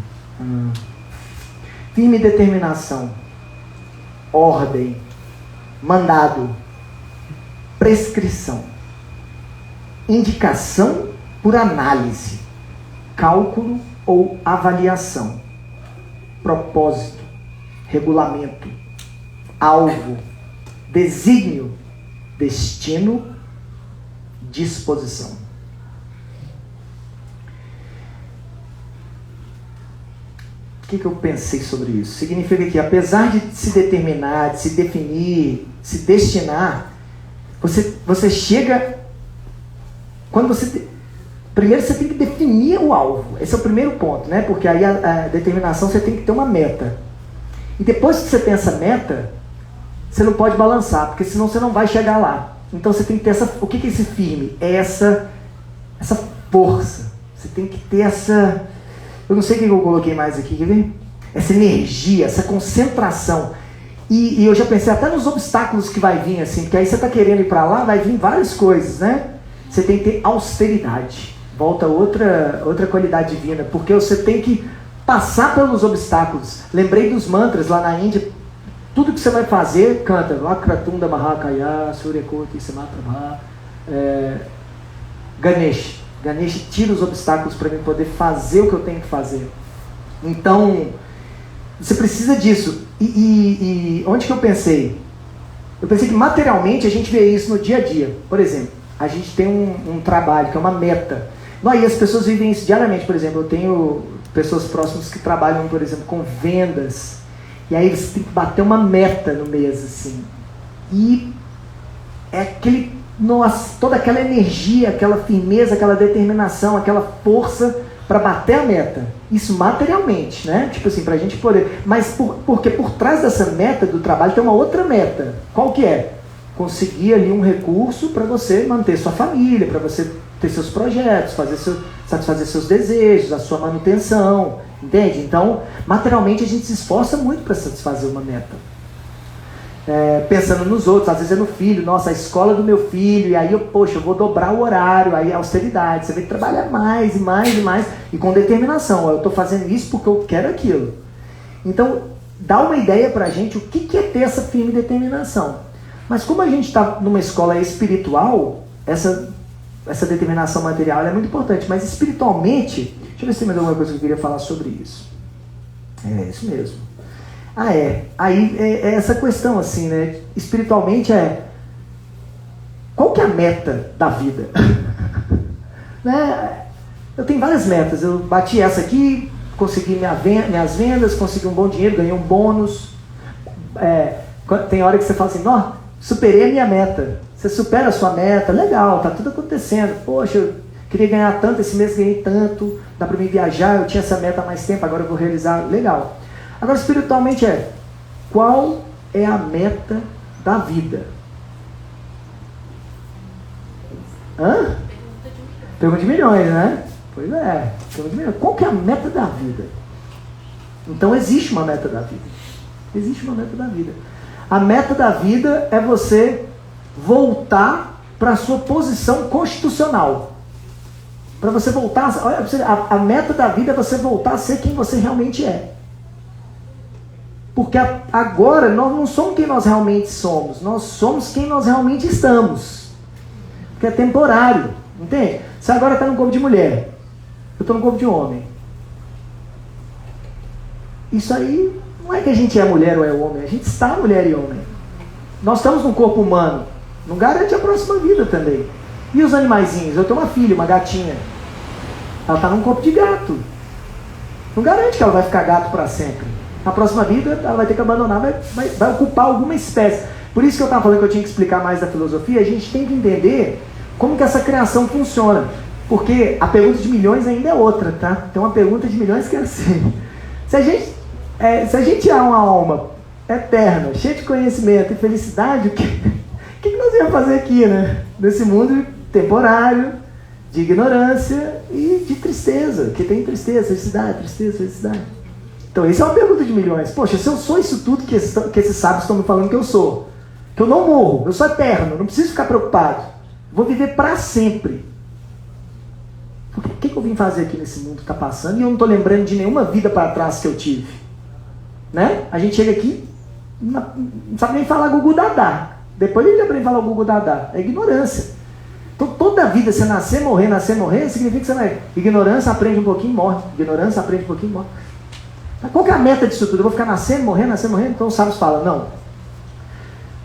Firme determinação, ordem, mandado, prescrição, indicação por análise, cálculo ou avaliação, propósito, regulamento, alvo, desígnio, destino, disposição. O que eu pensei sobre isso? Significa que apesar de se determinar, de se definir, se destinar, você chega... Primeiro você tem que definir o alvo. Esse é o primeiro ponto, né? Porque aí a determinação, você tem que ter uma meta. E depois que você tem essa meta, você não pode balançar, porque senão você não vai chegar lá. Então você tem que ter essa... O que é esse firme? É essa força. Você tem que ter essa... Eu não sei o que eu coloquei mais aqui, quer ver? Essa energia, essa concentração. E eu já pensei até nos obstáculos que vai vir, assim, porque aí você está querendo ir para lá, vai vir várias coisas, né? Você tem que ter austeridade. Volta outra qualidade divina, porque você tem que passar pelos obstáculos. Lembrei dos mantras lá na Índia. Tudo que você vai fazer, canta Vakratunda Mahakaya, Suryakoti Samaprabha, Ganesh. Ganesh tira os obstáculos para mim poder fazer o que eu tenho que fazer. Então, você precisa disso. E onde que eu pensei? Eu pensei que materialmente a gente vê isso no dia a dia. Por exemplo, a gente tem um trabalho que é uma meta. E as pessoas vivem isso diariamente. Por exemplo, eu tenho pessoas próximas que trabalham, por exemplo, com vendas. E aí você tem que bater uma meta no mês, assim. E é toda aquela energia, aquela firmeza, aquela determinação, aquela força para bater a meta. Isso materialmente, né? Tipo assim, pra gente poder... Mas porque por trás dessa meta do trabalho tem uma outra meta. Qual que é? Conseguir ali um recurso para você manter sua família, para você ter seus projetos, satisfazer seus desejos, a sua manutenção, entende? Então, materialmente a gente se esforça muito para satisfazer uma meta. Pensando nos outros, às vezes é no filho, nossa, a escola do meu filho, e aí eu vou dobrar o horário, aí a austeridade, você vai trabalhar mais e mais e mais, e com determinação, eu estou fazendo isso porque eu quero aquilo. Então, dá uma ideia pra gente o que é ter essa firme determinação. Mas como a gente está numa escola espiritual, essa determinação material é muito importante, mas espiritualmente, deixa eu ver se tem mais alguma coisa que eu queria falar sobre isso. É isso mesmo. Aí é essa questão assim, né? Espiritualmente qual que é a meta da vida? Né? Eu tenho várias metas, eu bati essa aqui, consegui minhas vendas, consegui um bom dinheiro, ganhei um bônus. Tem hora que você fala assim, superei a minha meta. Você supera a sua meta, legal, tá tudo acontecendo. Poxa, eu queria ganhar tanto, esse mês ganhei tanto, dá pra mim viajar, eu tinha essa meta há mais tempo, agora eu vou realizar, legal. Agora, espiritualmente qual é a meta da vida? Pergunta de milhões, né? Pois é, pergunta de milhões. Qual que é a meta da vida? Então, existe uma meta da vida. Existe uma meta da vida. A meta da vida é você voltar para a sua posição constitucional. Para você voltar, a meta da vida é você voltar a ser quem você realmente é. Porque agora nós não somos quem nós realmente somos, nós somos quem nós realmente estamos. Porque é temporário, entende? Você agora está no corpo de mulher, eu estou no corpo de homem. Isso aí não é que a gente é mulher ou é homem, a gente está mulher e homem. Nós estamos no corpo humano, não garante a próxima vida também. E os animaizinhos? Eu tenho uma filha, uma gatinha, ela está num corpo de gato. Não garante que ela vai ficar gato para sempre. Na próxima vida, ela vai ter que abandonar, vai ocupar alguma espécie. Por isso que eu estava falando que eu tinha que explicar mais da filosofia. A gente tem que entender como que essa criação funciona. Porque a pergunta de milhões ainda é outra, tá? Tem uma pergunta de milhões que é assim. Se a gente é uma alma eterna, cheia de conhecimento e felicidade, o que nós íamos fazer aqui, né? Nesse mundo temporário, de ignorância e de tristeza. Que tem tristeza, felicidade. Então, essa é uma pergunta de milhões. Poxa, se eu sou isso tudo que esses sábios estão me falando que eu sou, que eu não morro, eu sou eterno, não preciso ficar preocupado, vou viver para sempre. O que eu vim fazer aqui nesse mundo que está passando e eu não estou lembrando de nenhuma vida para trás que eu tive? Né? A gente chega aqui, não sabe nem falar Gugu Dadá. Depois a gente aprende a falar Gugu Dadá. É ignorância. Então, toda a vida, você nascer, morrer, significa que você vai... Ignorância, aprende um pouquinho, morre. Ignorância, aprende um pouquinho, morre. Qual que é a meta disso tudo? Eu vou ficar nascendo, morrendo? Então os sábios falam, não.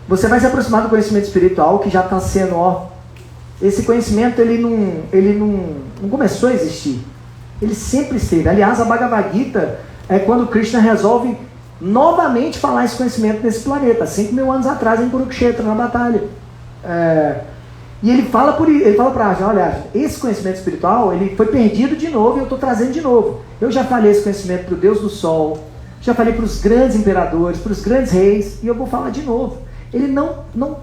Você vai se aproximar do conhecimento espiritual que já está sendo, esse conhecimento ele não começou a existir. Ele sempre esteve. Aliás, a Bhagavad Gita é quando Krishna resolve novamente falar esse conhecimento nesse planeta, 5.000 anos atrás em Kurukshetra, na batalha. E ele fala para Arjuna, olha, esse conhecimento espiritual ele foi perdido de novo e eu estou trazendo de novo. Eu já falei esse conhecimento para o Deus do Sol, já falei para os grandes imperadores, para os grandes reis, e eu vou falar de novo. Ele não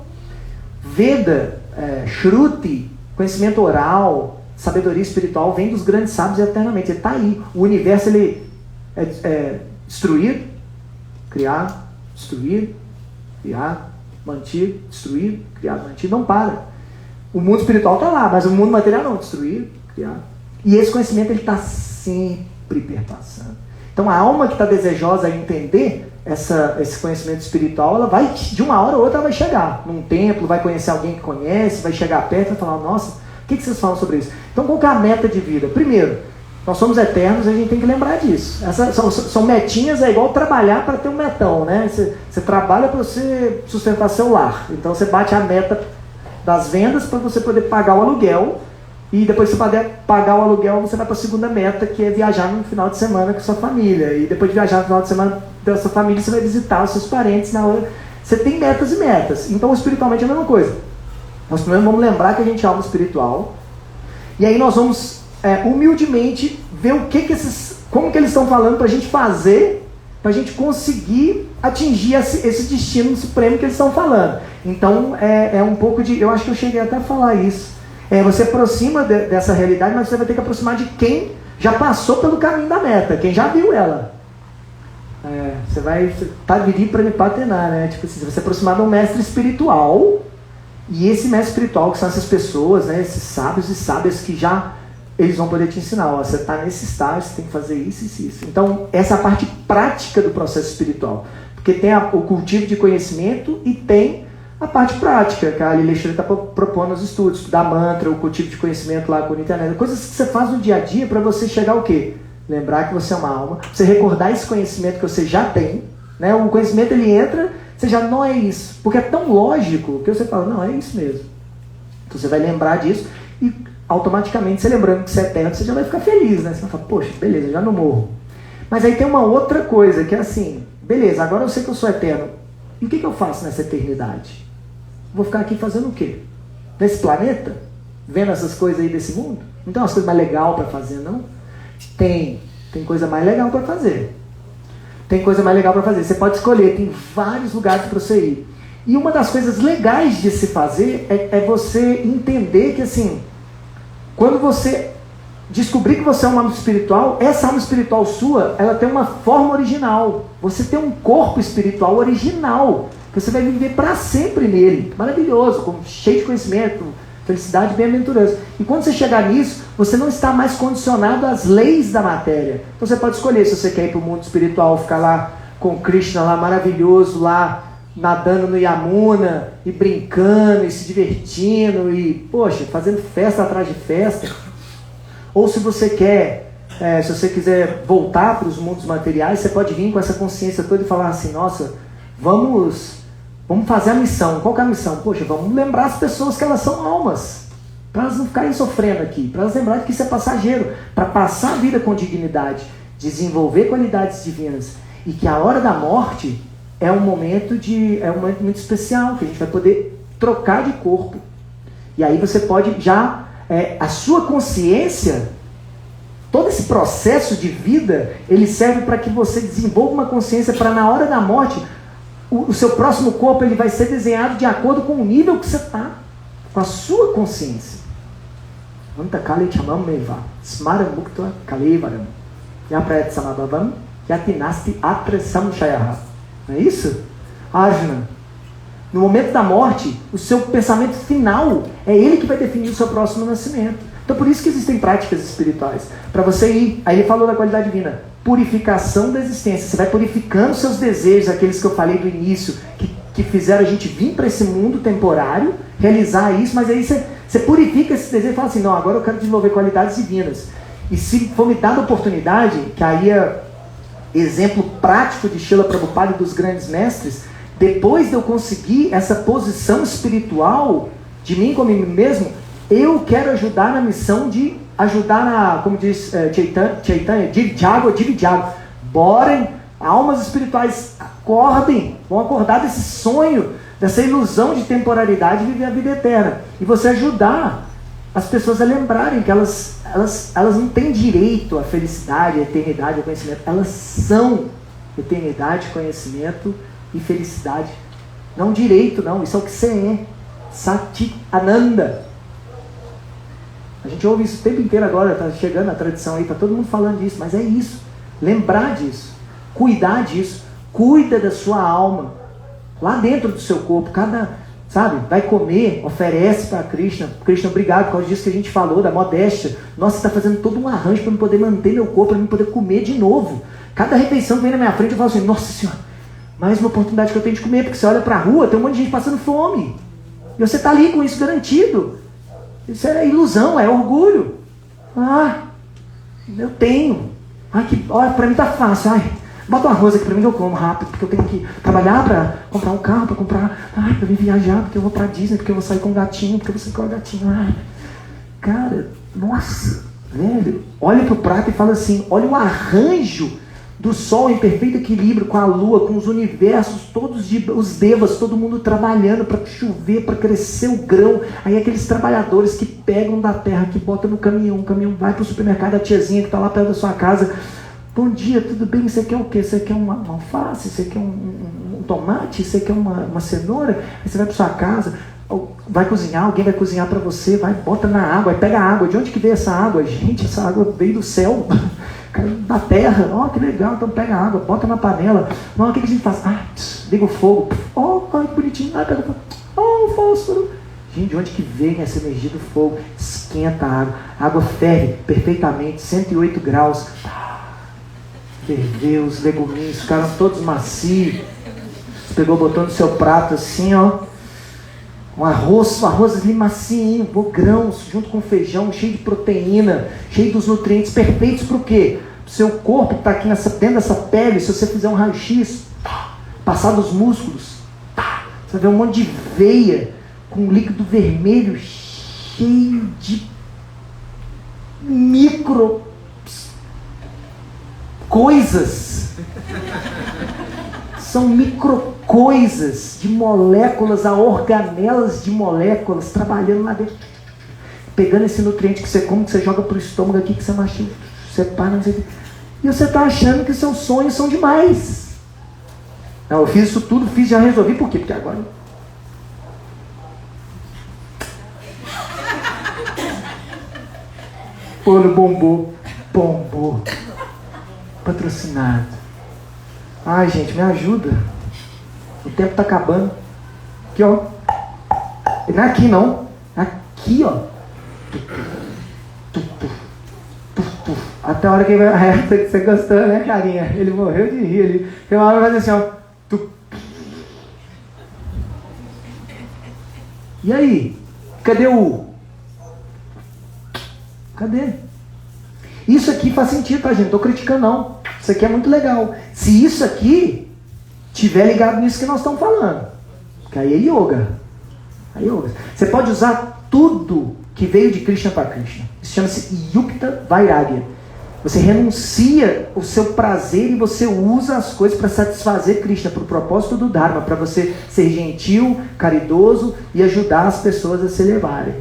Veda, Shruti, conhecimento oral, sabedoria espiritual, vem dos grandes sábios eternamente. Ele está aí. O universo ele é destruído, criar, destruir, criar, manter, destruir, criar, manter, não para. O mundo espiritual está lá, mas o mundo material não, destruir, criar. E esse conhecimento ele está sempre perpassando. Então a alma que está desejosa em entender, esse conhecimento espiritual, ela vai, de uma hora ou outra, ela vai chegar num templo, vai conhecer alguém que conhece, vai chegar perto e vai falar, nossa, o que vocês falam sobre isso? Então, qual que é a meta de vida? Primeiro, nós somos eternos e a gente tem que lembrar disso. Essas são metinhas, é igual trabalhar para ter um metão, né? Você trabalha para você sustentar seu lar. Então, você bate a meta das vendas para você poder pagar o aluguel. E depois que você poder pagar o aluguel, você vai para a segunda meta, que é viajar no final de semana com sua família. E depois de viajar no final de semana da sua família, você vai visitar os seus parentes na hora. Você tem metas e metas. Então, espiritualmente é a mesma coisa. Nós primeiro vamos lembrar que a gente é alma espiritual. E aí nós vamos humildemente ver como que eles estão falando para a gente fazer, para a gente conseguir atingir esse destino supremo que eles estão falando. Então, é um pouco de... Eu acho que eu cheguei até a falar isso. Você aproxima dessa realidade, mas você vai ter que aproximar de quem já passou pelo caminho da meta, quem já viu ela. Você vai vir para me patenar, né? Tipo assim, você vai se aproximar de um mestre espiritual, e esse mestre espiritual, que são essas pessoas, né? Esses sábios e sábias que já eles vão poder te ensinar, ó, você está nesse estágio, você tem que fazer isso e isso. Então, essa é a parte prática do processo espiritual. Porque tem o cultivo de conhecimento e tem a parte prática, que a Lili está propondo nos estudos, estudar mantra, o cultivo de conhecimento lá com a internet, coisas que você faz no dia a dia para você chegar ao quê? Lembrar que você é uma alma, você recordar esse conhecimento que você já tem, né? O conhecimento ele entra, você já não é isso, porque é tão lógico que você fala, não, é isso mesmo. Então você vai lembrar disso e automaticamente, você lembrando que você é eterno, você já vai ficar feliz, né? Você vai falar, poxa, beleza, eu já não morro. Mas aí tem uma outra coisa, que é assim, beleza, agora eu sei que eu sou eterno, e o que eu faço nessa eternidade? Vou ficar aqui fazendo o quê? Nesse planeta? Vendo essas coisas aí desse mundo? Não tem umas coisas mais legais para fazer, não? Tem coisa mais legal para fazer. Tem coisa mais legal para fazer. Você pode escolher, tem vários lugares para você ir. E uma das coisas legais de se fazer é você entender que, assim, quando você descobrir que você é uma alma espiritual, essa alma espiritual sua, ela tem uma forma original. Você tem um corpo espiritual original, que você vai viver para sempre nele. Maravilhoso, cheio de conhecimento, felicidade e bem-aventurança. E quando você chegar nisso, você não está mais condicionado às leis da matéria. Então você pode escolher se você quer ir para o mundo espiritual, ficar lá com Krishna, lá maravilhoso, lá nadando no Yamuna, e brincando, e se divertindo, e, poxa, fazendo festa atrás de festa. Ou se você quer, se você quiser voltar para os mundos materiais, você pode vir com essa consciência toda e falar assim, nossa, vamos fazer a missão. Qual que é a missão? Poxa, vamos lembrar as pessoas que elas são almas, para elas não ficarem sofrendo aqui, para elas lembrarem que isso é passageiro, para passar a vida com dignidade, desenvolver qualidades divinas, e que a hora da morte é um momento muito especial, que a gente vai poder trocar de corpo. E aí você pode já, a sua consciência, todo esse processo de vida, ele serve para que você desenvolva uma consciência para na hora da morte, o seu próximo corpo ele vai ser desenhado de acordo com o nível que você está, com a sua consciência. Anta kali chamam meva, smara mukta kalevaram, yaprat samabhavam, yatinasti atra samshayaha. Não é isso? Arjuna, no momento da morte, o seu pensamento final é ele que vai definir o seu próximo nascimento. Então por isso que existem práticas espirituais. Para você ir, aí ele falou da qualidade divina, purificação da existência. Você vai purificando seus desejos, aqueles que eu falei do início, que fizeram a gente vir para esse mundo temporário, realizar isso, mas aí você purifica esses desejos e fala assim, não, agora eu quero desenvolver qualidades divinas. E se for me dada a oportunidade, que aí é exemplo prático de Srila Prabhupada e dos grandes mestres, depois de eu conseguir essa posição espiritual de mim como mim mesmo, eu quero ajudar na missão de ajudar como diz Chaitanya, Dividjago. Borem, almas espirituais, acordem, vão acordar desse sonho, dessa ilusão de temporalidade e viver a vida eterna. E você ajudar as pessoas a lembrarem que elas não têm direito à felicidade, à eternidade, ao conhecimento. Elas são eternidade, conhecimento e felicidade. Não direito, não. Isso é o que você é. Sati Ananda. A gente ouve isso o tempo inteiro agora, está chegando a tradição aí, está todo mundo falando disso, mas é isso. Lembrar disso. Cuidar disso. Cuida da sua alma. Lá dentro do seu corpo, vai comer, oferece para Krishna. Krishna, obrigado, por causa disso que a gente falou, da modéstia. Nossa, você está fazendo todo um arranjo para eu poder manter meu corpo, para eu poder comer de novo. Cada refeição que vem na minha frente, eu falo assim, nossa senhora, mais uma oportunidade que eu tenho de comer, porque você olha para a rua, tem um monte de gente passando fome. E você está ali com isso garantido. Isso é ilusão, é orgulho. Eu tenho. Olha, para mim tá fácil. Bota um arroz aqui para mim que eu como rápido, porque eu tenho que trabalhar para comprar um carro, para vir viajar, porque eu vou para Disney, porque eu vou sair com um gatinho, porque eu vou sair com um gatinho. Cara, nossa, velho, olha pro prato e fala assim, olha o arranjo do sol em perfeito equilíbrio com a lua, com os universos, todos os devas, todo mundo trabalhando para chover, para crescer o grão. Aí aqueles trabalhadores que pegam da terra, que botam no caminhão, o caminhão vai pro supermercado, a tiazinha que está lá perto da sua casa. Bom dia, tudo bem? Você quer o quê? Você quer uma alface? Você quer um tomate? Você quer uma cenoura? Aí você vai para sua casa, vai cozinhar, alguém vai cozinhar para você, vai, bota na água, aí pega a água. De onde que veio essa água? Gente, essa água veio do céu, caiu da terra. Que legal, então pega a água, bota na panela. O que a gente faz? Liga o fogo. Que bonitinho. Pega o fogo. O fósforo. Gente, de onde que vem essa energia do fogo? Esquenta a água. A água ferve perfeitamente, 108 graus. Ferveu, os leguminhos ficaram todos macios. Você pegou, botou no seu prato assim, um arroz ali macinho, grãos, junto com feijão, cheio de proteína, cheio dos nutrientes perfeitos para o quê? O seu corpo que está aqui dentro dessa pele, se você fizer um raio-x, passar dos músculos, você vai ver um monte de veia com líquido vermelho, cheio de micro coisas. São microcoisas de moléculas a organelas de moléculas trabalhando lá dentro, pegando esse nutriente que você come, que você joga pro estômago aqui, que você mastiga, separa, não sei o que. E você está achando que seus sonhos são demais. Não, eu fiz isso tudo, já resolvi. Por quê? Porque agora olho bombou patrocinado. Gente, me ajuda. O tempo tá acabando. Aqui, ó. Não é aqui, não. Aqui, ó. Até a hora que ele vai... Você gostou, né, carinha? Ele morreu de rir. Ele tem uma hora vai fazer assim, ó. E aí? Cadê o... Cadê? Isso aqui faz sentido, tá, gente? Não tô criticando, não. Isso aqui é muito legal. Se isso aqui tiver ligado nisso que nós estamos falando, que aí é yoga. Você pode usar tudo que veio de Krishna para Krishna. Isso chama-se Yukta Vairagya. Você renuncia o seu prazer e você usa as coisas para satisfazer Krishna, para o propósito do Dharma, para você ser gentil, caridoso e ajudar as pessoas a se elevarem.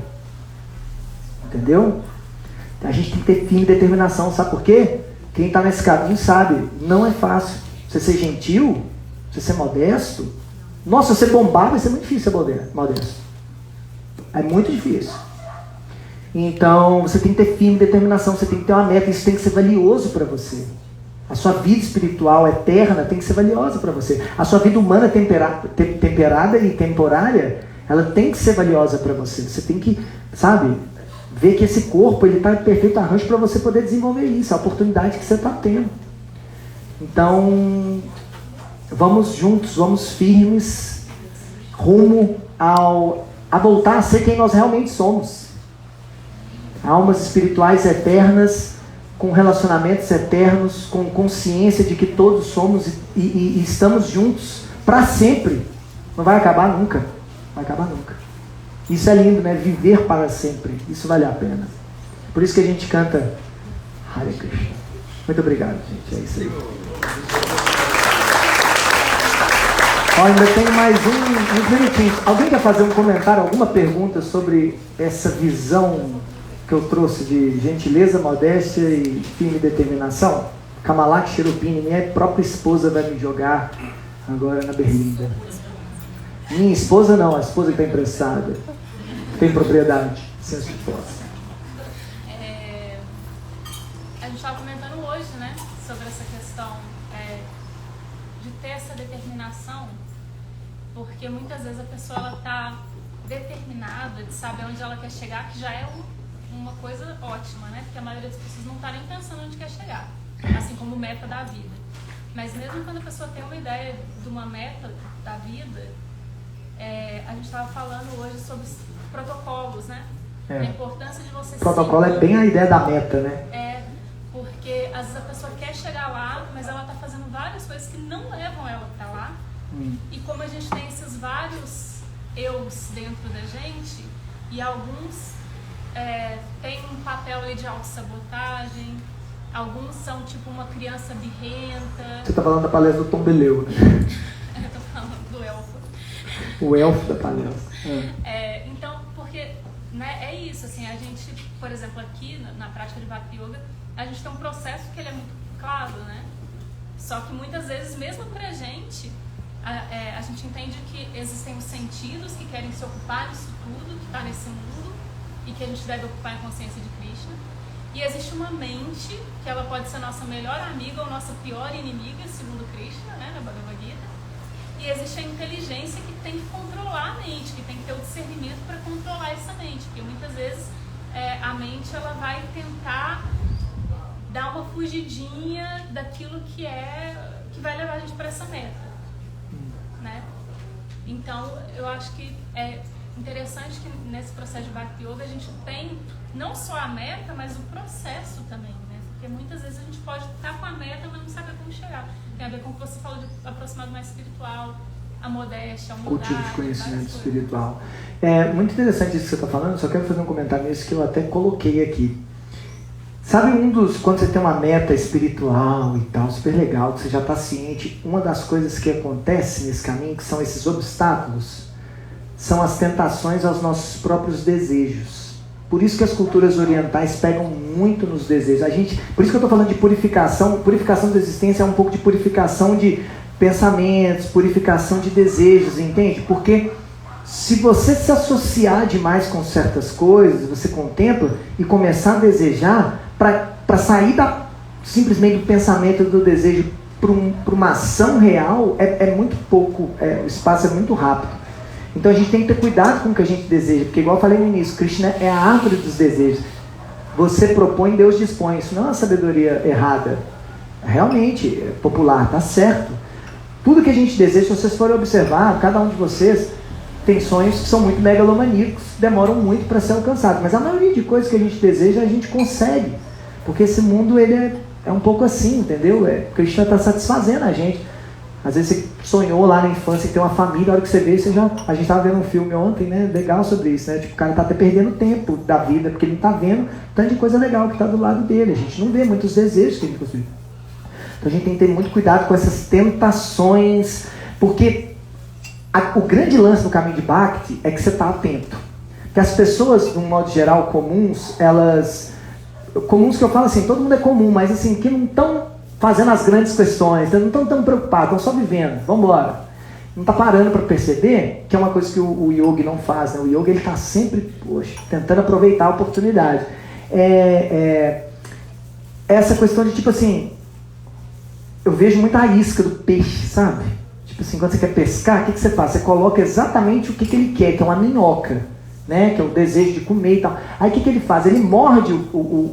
Entendeu? A gente tem que ter firme determinação, sabe por quê? Quem está nesse caminho sabe, não é fácil. Você ser gentil, você ser modesto. Nossa, você bombar vai ser muito difícil ser modesto. É muito difícil. Então, você tem que ter firme determinação, você tem que ter uma meta, isso tem que ser valioso para você. A sua vida espiritual eterna tem que ser valiosa para você. A sua vida humana temperada e temporária, ela tem que ser valiosa para você. Você tem que, ver que esse corpo está em perfeito arranjo para você poder desenvolver isso, a oportunidade que você está tendo. Então, vamos juntos, vamos firmes, rumo a voltar a ser quem nós realmente somos. Almas espirituais eternas, com relacionamentos eternos, com consciência de que todos somos e estamos juntos para sempre. Não vai acabar nunca. Vai acabar nunca. Isso é lindo, né? Viver para sempre. Isso vale a pena. Por isso que a gente canta Hare Krishna. Muito obrigado, gente. É isso aí. Ainda tem mais uns minutinhos. Alguém quer fazer um comentário, alguma pergunta sobre essa visão que eu trouxe de gentileza, modéstia e firme determinação? Kamalak Cherubini, minha própria esposa vai me jogar agora na berlinda. Minha esposa não, a esposa que está emprestada. Tem propriedade, senso de posse. A gente estava comentando hoje, né, sobre essa questão de ter essa determinação, porque muitas vezes a pessoa está determinada de saber onde ela quer chegar, que já é uma coisa ótima, né? Porque a maioria das pessoas não está nem pensando onde quer chegar, assim como meta da vida. Mas mesmo quando a pessoa tem uma ideia de uma meta da vida, a gente estava falando hoje sobre protocolos, né? A importância de você... O protocolo é bem a ideia da meta, né? Porque às vezes a pessoa quer chegar lá, mas ela está fazendo várias coisas que não levam ela para lá. E como a gente tem esses vários eus dentro da gente, e alguns têm um papel aí de autossabotagem, alguns são tipo uma criança birrenta. Você está falando da palestra do Tom Beleu, né? Eu estou falando do elfo. O elfo da palestra. Então, porque é isso, assim, a gente, por exemplo, aqui na prática de Bhakti Yoga, a gente tem um processo que ele é muito claro, né? Só que muitas vezes, mesmo pra gente, a gente entende que existem os sentidos que querem se ocupar disso tudo, que está nesse mundo, e que a gente deve ocupar em consciência de Krishna. E existe uma mente, que ela pode ser nossa melhor amiga ou nossa pior inimiga, segundo Krishna, né, na Bhagavad Gita. E existe a inteligência que tem que controlar a mente, que tem que ter o discernimento para controlar essa mente. Porque muitas vezes a mente ela vai tentar dar uma fugidinha daquilo que vai levar a gente para essa meta, né? Então, eu acho que é interessante que nesse processo de Bhakti Yoga a gente tem não só a meta, mas o processo também, né? Porque muitas vezes a gente pode estar com a meta, mas não saber como chegar. Tem a ver com o que você falou de aproximar do mais espiritual, a modéstia, a humildade, cultivo de conhecimento espiritual. É muito interessante isso que você está falando, só quero fazer um comentário nisso que eu até coloquei aqui. Sabe quando você tem uma meta espiritual e tal, super legal, que você já está ciente, uma das coisas que acontece nesse caminho, que são esses obstáculos, são as tentações aos nossos próprios desejos. Por isso que as culturas orientais pegam muito nos desejos. Por isso que eu estou falando de purificação. Purificação da existência é um pouco de purificação de pensamentos, purificação de desejos, entende? Porque se você se associar demais com certas coisas, você contempla e começar a desejar, para sair simplesmente do pensamento do desejo para uma ação real, é muito pouco, o espaço é muito rápido. Então a gente tem que ter cuidado com o que a gente deseja, porque igual eu falei no início, Krishna é a árvore dos desejos. Você propõe, Deus dispõe. Isso não é uma sabedoria errada. Realmente, é popular, tá certo. Tudo que a gente deseja, se vocês forem observar, cada um de vocês tem sonhos que são muito megalomaníacos, demoram muito para ser alcançados. Mas a maioria de coisas que a gente deseja, a gente consegue. Porque esse mundo ele é um pouco assim, entendeu? Krishna está satisfazendo a gente. Às vezes você sonhou lá na infância em ter uma família, a hora que você vê, a gente estava vendo um filme ontem, né, legal sobre isso, né? Tipo, o cara está até perdendo tempo da vida, porque ele não está vendo tanto de coisa legal que está do lado dele. A gente não vê muitos desejos que ele possui. Então a gente tem que ter muito cuidado com essas tentações, porque o grande lance no caminho de Bhakti é que você está atento. Porque as pessoas, de um modo geral, comuns que eu falo assim, todo mundo é comum, mas assim, que não estão fazendo as grandes questões, não estão tão preocupados, estão só vivendo, vamos embora. Não está parando para perceber, que é uma coisa que o yogi não faz, né? O yogi ele está sempre, tentando aproveitar a oportunidade. Essa questão de tipo assim, eu vejo muita isca do peixe, sabe? Tipo assim, quando você quer pescar, o que você faz? Você coloca exatamente o que ele quer, que é uma minhoca, né? Que é o desejo de comer e tal. Aí o que ele faz? Ele morde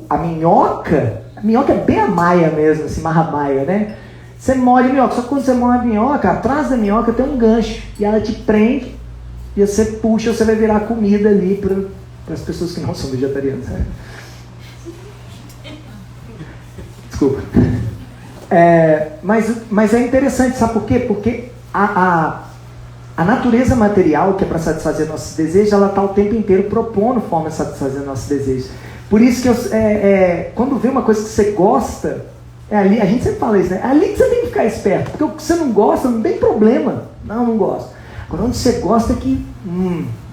a minhoca. A minhoca é bem a maia mesmo, assim, marra-maia, né? Você morde a minhoca, só que quando você morde a minhoca, atrás da minhoca tem um gancho. E ela te prende, e você puxa, você vai virar comida ali para as pessoas que não são vegetarianas. Né? Desculpa. Mas é interessante, sabe por quê? Porque a natureza material, que é para satisfazer nossos desejos, ela está o tempo inteiro propondo formas de satisfazer nossos desejos. Por isso que quando vê uma coisa que você gosta, ali, a gente sempre fala isso, né? É ali que você tem que ficar esperto, porque o que você não gosta não tem problema. Não gosto. Quando você gosta que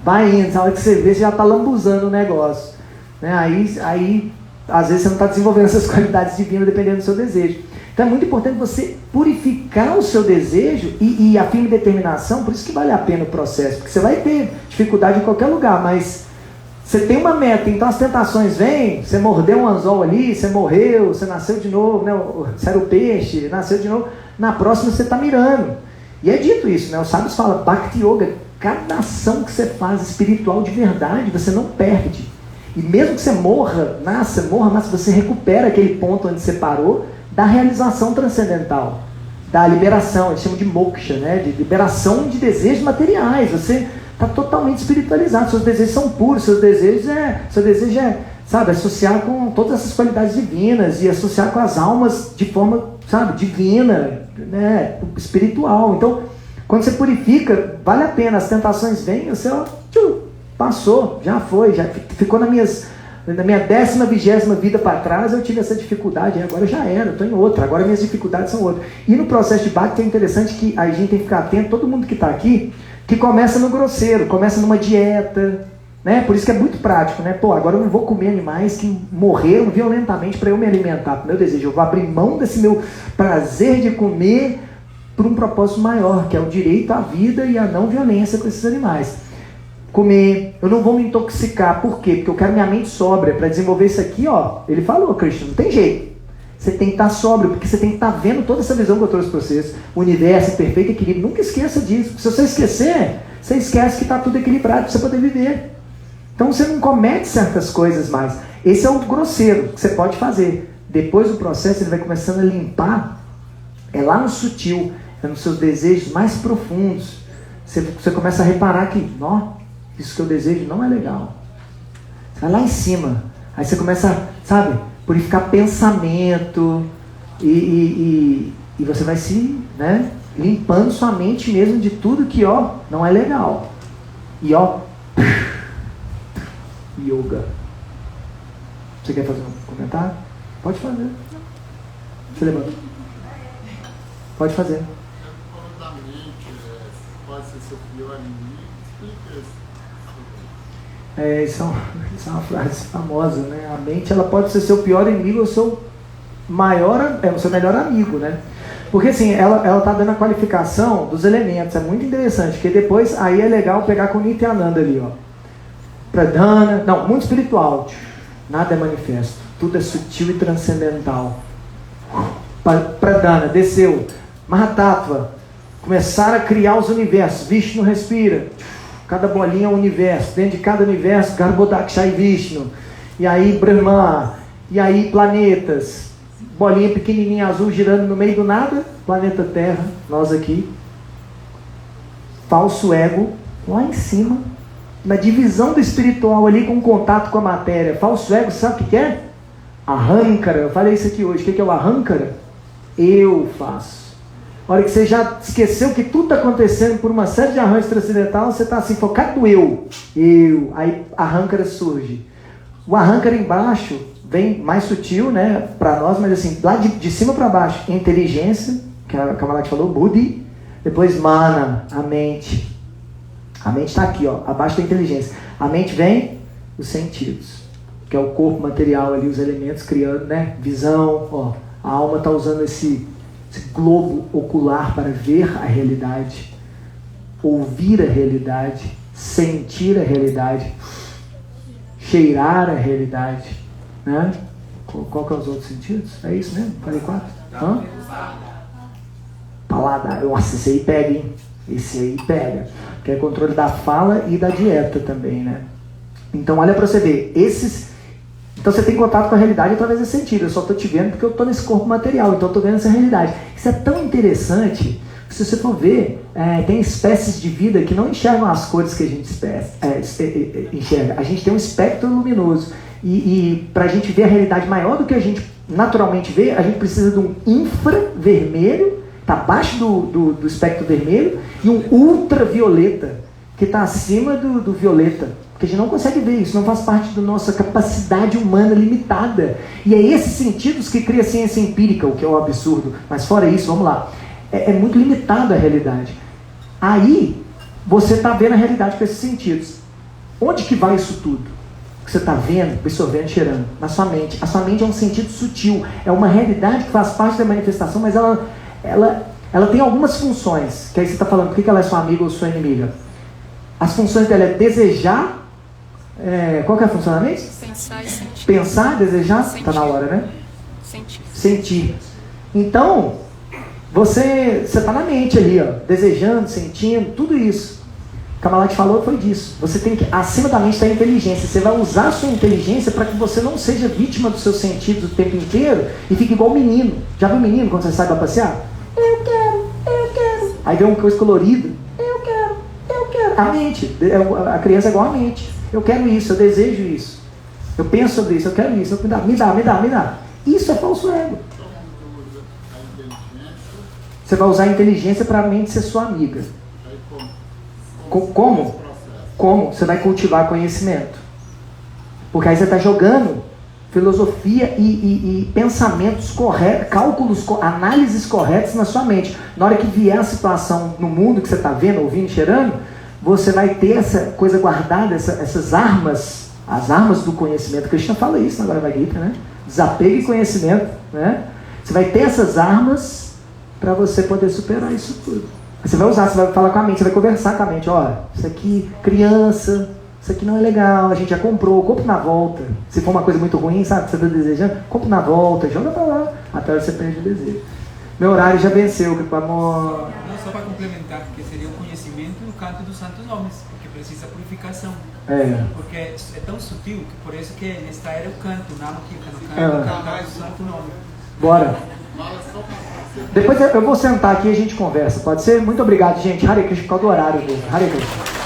vai indo, na hora que você vê, você já está lambuzando o negócio. Né? Aí, às vezes, você não está desenvolvendo essas qualidades divinas dependendo do seu desejo. Então é muito importante você purificar o seu desejo e a firme determinação, por isso que vale a pena o processo, porque você vai ter dificuldade em qualquer lugar, mas você tem uma meta, então as tentações vêm, você mordeu um anzol ali, você morreu, você nasceu de novo, né? Você era o peixe, nasceu de novo, na próxima você está mirando. E é dito isso, né? Os sábios falam, Bhakti Yoga, cada ação que você faz espiritual de verdade, você não perde. E mesmo que você morra, mas você recupera aquele ponto onde você parou, da realização transcendental. da liberação, eles chamam de moksha, né? De liberação de desejos materiais. Você está totalmente espiritualizado, seus desejos são puros, seu desejo é, sabe, associar com todas essas qualidades divinas e associar com as almas de forma, sabe, divina, né? Espiritual. Então, quando você purifica, vale a pena, as tentações vêm, você passou, já foi, já ficou na minha 10ª, 20ª vida para trás, eu tive essa dificuldade, agora já era, eu estou em outra, agora minhas dificuldades são outras. E no processo de Bhakti é interessante que a gente tem que ficar atento, todo mundo que está aqui, que começa no grosseiro, começa numa dieta, né? Por isso que é muito prático, né? Pô, agora eu não vou comer animais que morreram violentamente para eu me alimentar, pro meu desejo, eu vou abrir mão desse meu prazer de comer por um propósito maior, que é o direito à vida e à não violência com esses animais. Comer, eu não vou me intoxicar, por quê? Porque eu quero minha mente sóbria, para desenvolver isso aqui, ó, ele falou, Krishna, não tem jeito, você tem que estar sóbrio, porque você tem que estar vendo toda essa visão que eu trouxe para vocês, o universo, perfeito equilíbrio, nunca esqueça disso, se você esquecer, você esquece que está tudo equilibrado para você poder viver, então você não comete certas coisas mais, esse é o grosseiro que você pode fazer, depois do processo ele vai começando a limpar, é lá no sutil, é nos seus desejos mais profundos, você começa a reparar que, ó, isso que eu desejo não é legal. Você vai lá em cima. Aí você começa, sabe, purificar pensamento. E você vai se, né, limpando sua mente mesmo de tudo que, ó, não é legal. E, ó, yoga. Você quer fazer um comentário? Pode fazer. Você levanta. Pode fazer. Pode ser seu pior inimigo. Explica isso. Isso é uma frase famosa, né? A mente, ela pode ser seu pior inimigo ou seu o seu melhor amigo, né? Porque assim, ela está dando a qualificação dos elementos, é muito interessante, porque depois aí é legal pegar com Nityananda ali, ó. Pradhana, não, mundo espiritual, nada é manifesto, tudo é sutil e transcendental. Pradhana, desceu, Mahatattva, começaram a criar os universos, Vishnu respira, cada bolinha é um universo, dentro de cada universo, Garbhodakshai Vishnu, e aí Brahma, e aí planetas, bolinha pequenininha azul girando no meio do nada, planeta Terra, nós aqui, falso ego, lá em cima, na divisão do espiritual ali com contato com a matéria, falso ego, sabe o que é? Ahankara, eu falei isso aqui hoje, o que é o Ahankara? Eu faço. A hora que você já esqueceu que tudo está acontecendo por uma série de arranjos transcendentais, você está assim, focado no eu, aí Ahankara surge. O Ahankara embaixo vem mais sutil, né, para nós, mas assim, lá de cima para baixo, inteligência, que a Kamalaki falou, Buddhi, depois Mana, a mente está aqui, ó, abaixo da inteligência. A mente vem os sentidos, que é o corpo material ali, os elementos criando, né, visão, ó, a alma está usando esse globo ocular para ver a realidade, ouvir a realidade, sentir a realidade, cheirar a realidade, né? Qual que é os outros sentidos? É isso mesmo? Falei 4? Paladar. Nossa, esse aí pega, hein? Esse aí pega. Que é controle da fala e da dieta também, né? Então olha para você ver, então você tem contato com a realidade através desse sentido. Eu só estou te vendo porque eu estou nesse corpo material, então eu estou vendo essa realidade. Isso é tão interessante, se você for ver, tem espécies de vida que não enxergam as cores que a gente enxerga. A gente tem um espectro luminoso. E para a gente ver a realidade maior do que a gente naturalmente vê, a gente precisa de um infravermelho, está abaixo do espectro vermelho, e um ultravioleta, que está acima do violeta. Porque a gente não consegue ver isso, não faz parte da nossa capacidade humana limitada. E é esses sentidos que cria a ciência empírica, o que é um absurdo. Mas fora isso, vamos lá, é muito limitada a realidade. Aí, você está vendo a realidade com esses sentidos. Onde que vai isso tudo? Que você está vendo, absorvendo, cheirando? Na sua mente. A sua mente é um sentido sutil, é uma realidade que faz parte da manifestação, mas ela tem algumas funções. Que aí você está falando, por que ela é sua amiga ou sua inimiga? As funções dela é desejar. Qual que é o funcionamento? Pensar e sentir. Pensar, desejar, está na hora, né? Sentir. Então, você está na mente ali, ó, desejando, sentindo, tudo isso. Kamalaki falou foi disso. Você tem que, acima da mente está a inteligência. Você vai usar a sua inteligência para que você não seja vítima dos seus sentidos o tempo inteiro e fique igual o menino. Já viu o menino quando você sai para passear? Eu quero Aí vê uma coisa colorida, eu quero. A mente, a criança é igual a mente. Eu quero isso, eu desejo isso. Eu penso sobre isso, eu quero isso. Me dá. Isso é falso ego. Você vai usar a inteligência para a mente ser sua amiga. Como? Como? Você vai cultivar conhecimento. Porque aí você está jogando filosofia e pensamentos corretos, cálculos, análises corretas na sua mente. Na hora que vier a situação no mundo que você está vendo, ouvindo, cheirando, você vai ter essa coisa guardada, essas armas, as armas do conhecimento. Krishna fala isso na Bhagavad Gita, né? Desapego e conhecimento, né? Você vai ter essas armas para você poder superar isso tudo. Você vai usar, você vai falar com a mente, você vai conversar com a mente. Ó, isso aqui, criança, isso aqui não é legal, a gente já comprou, compra na volta. Se for uma coisa muito ruim, sabe, que você está desejando, compra na volta, joga para lá, até você perde o desejo. Meu horário já venceu, que amor. Não, só para complementar, que seria o conhecimento no canto dos santos homens, porque precisa purificação. Porque é tão sutil que por isso que nesta era eu canto, Nama Kirtana, cantar o santo nome. Bora. Depois eu vou sentar aqui e a gente conversa, pode ser? Muito obrigado, gente. Hare Krishna, por causa do horário. Hare Krishna.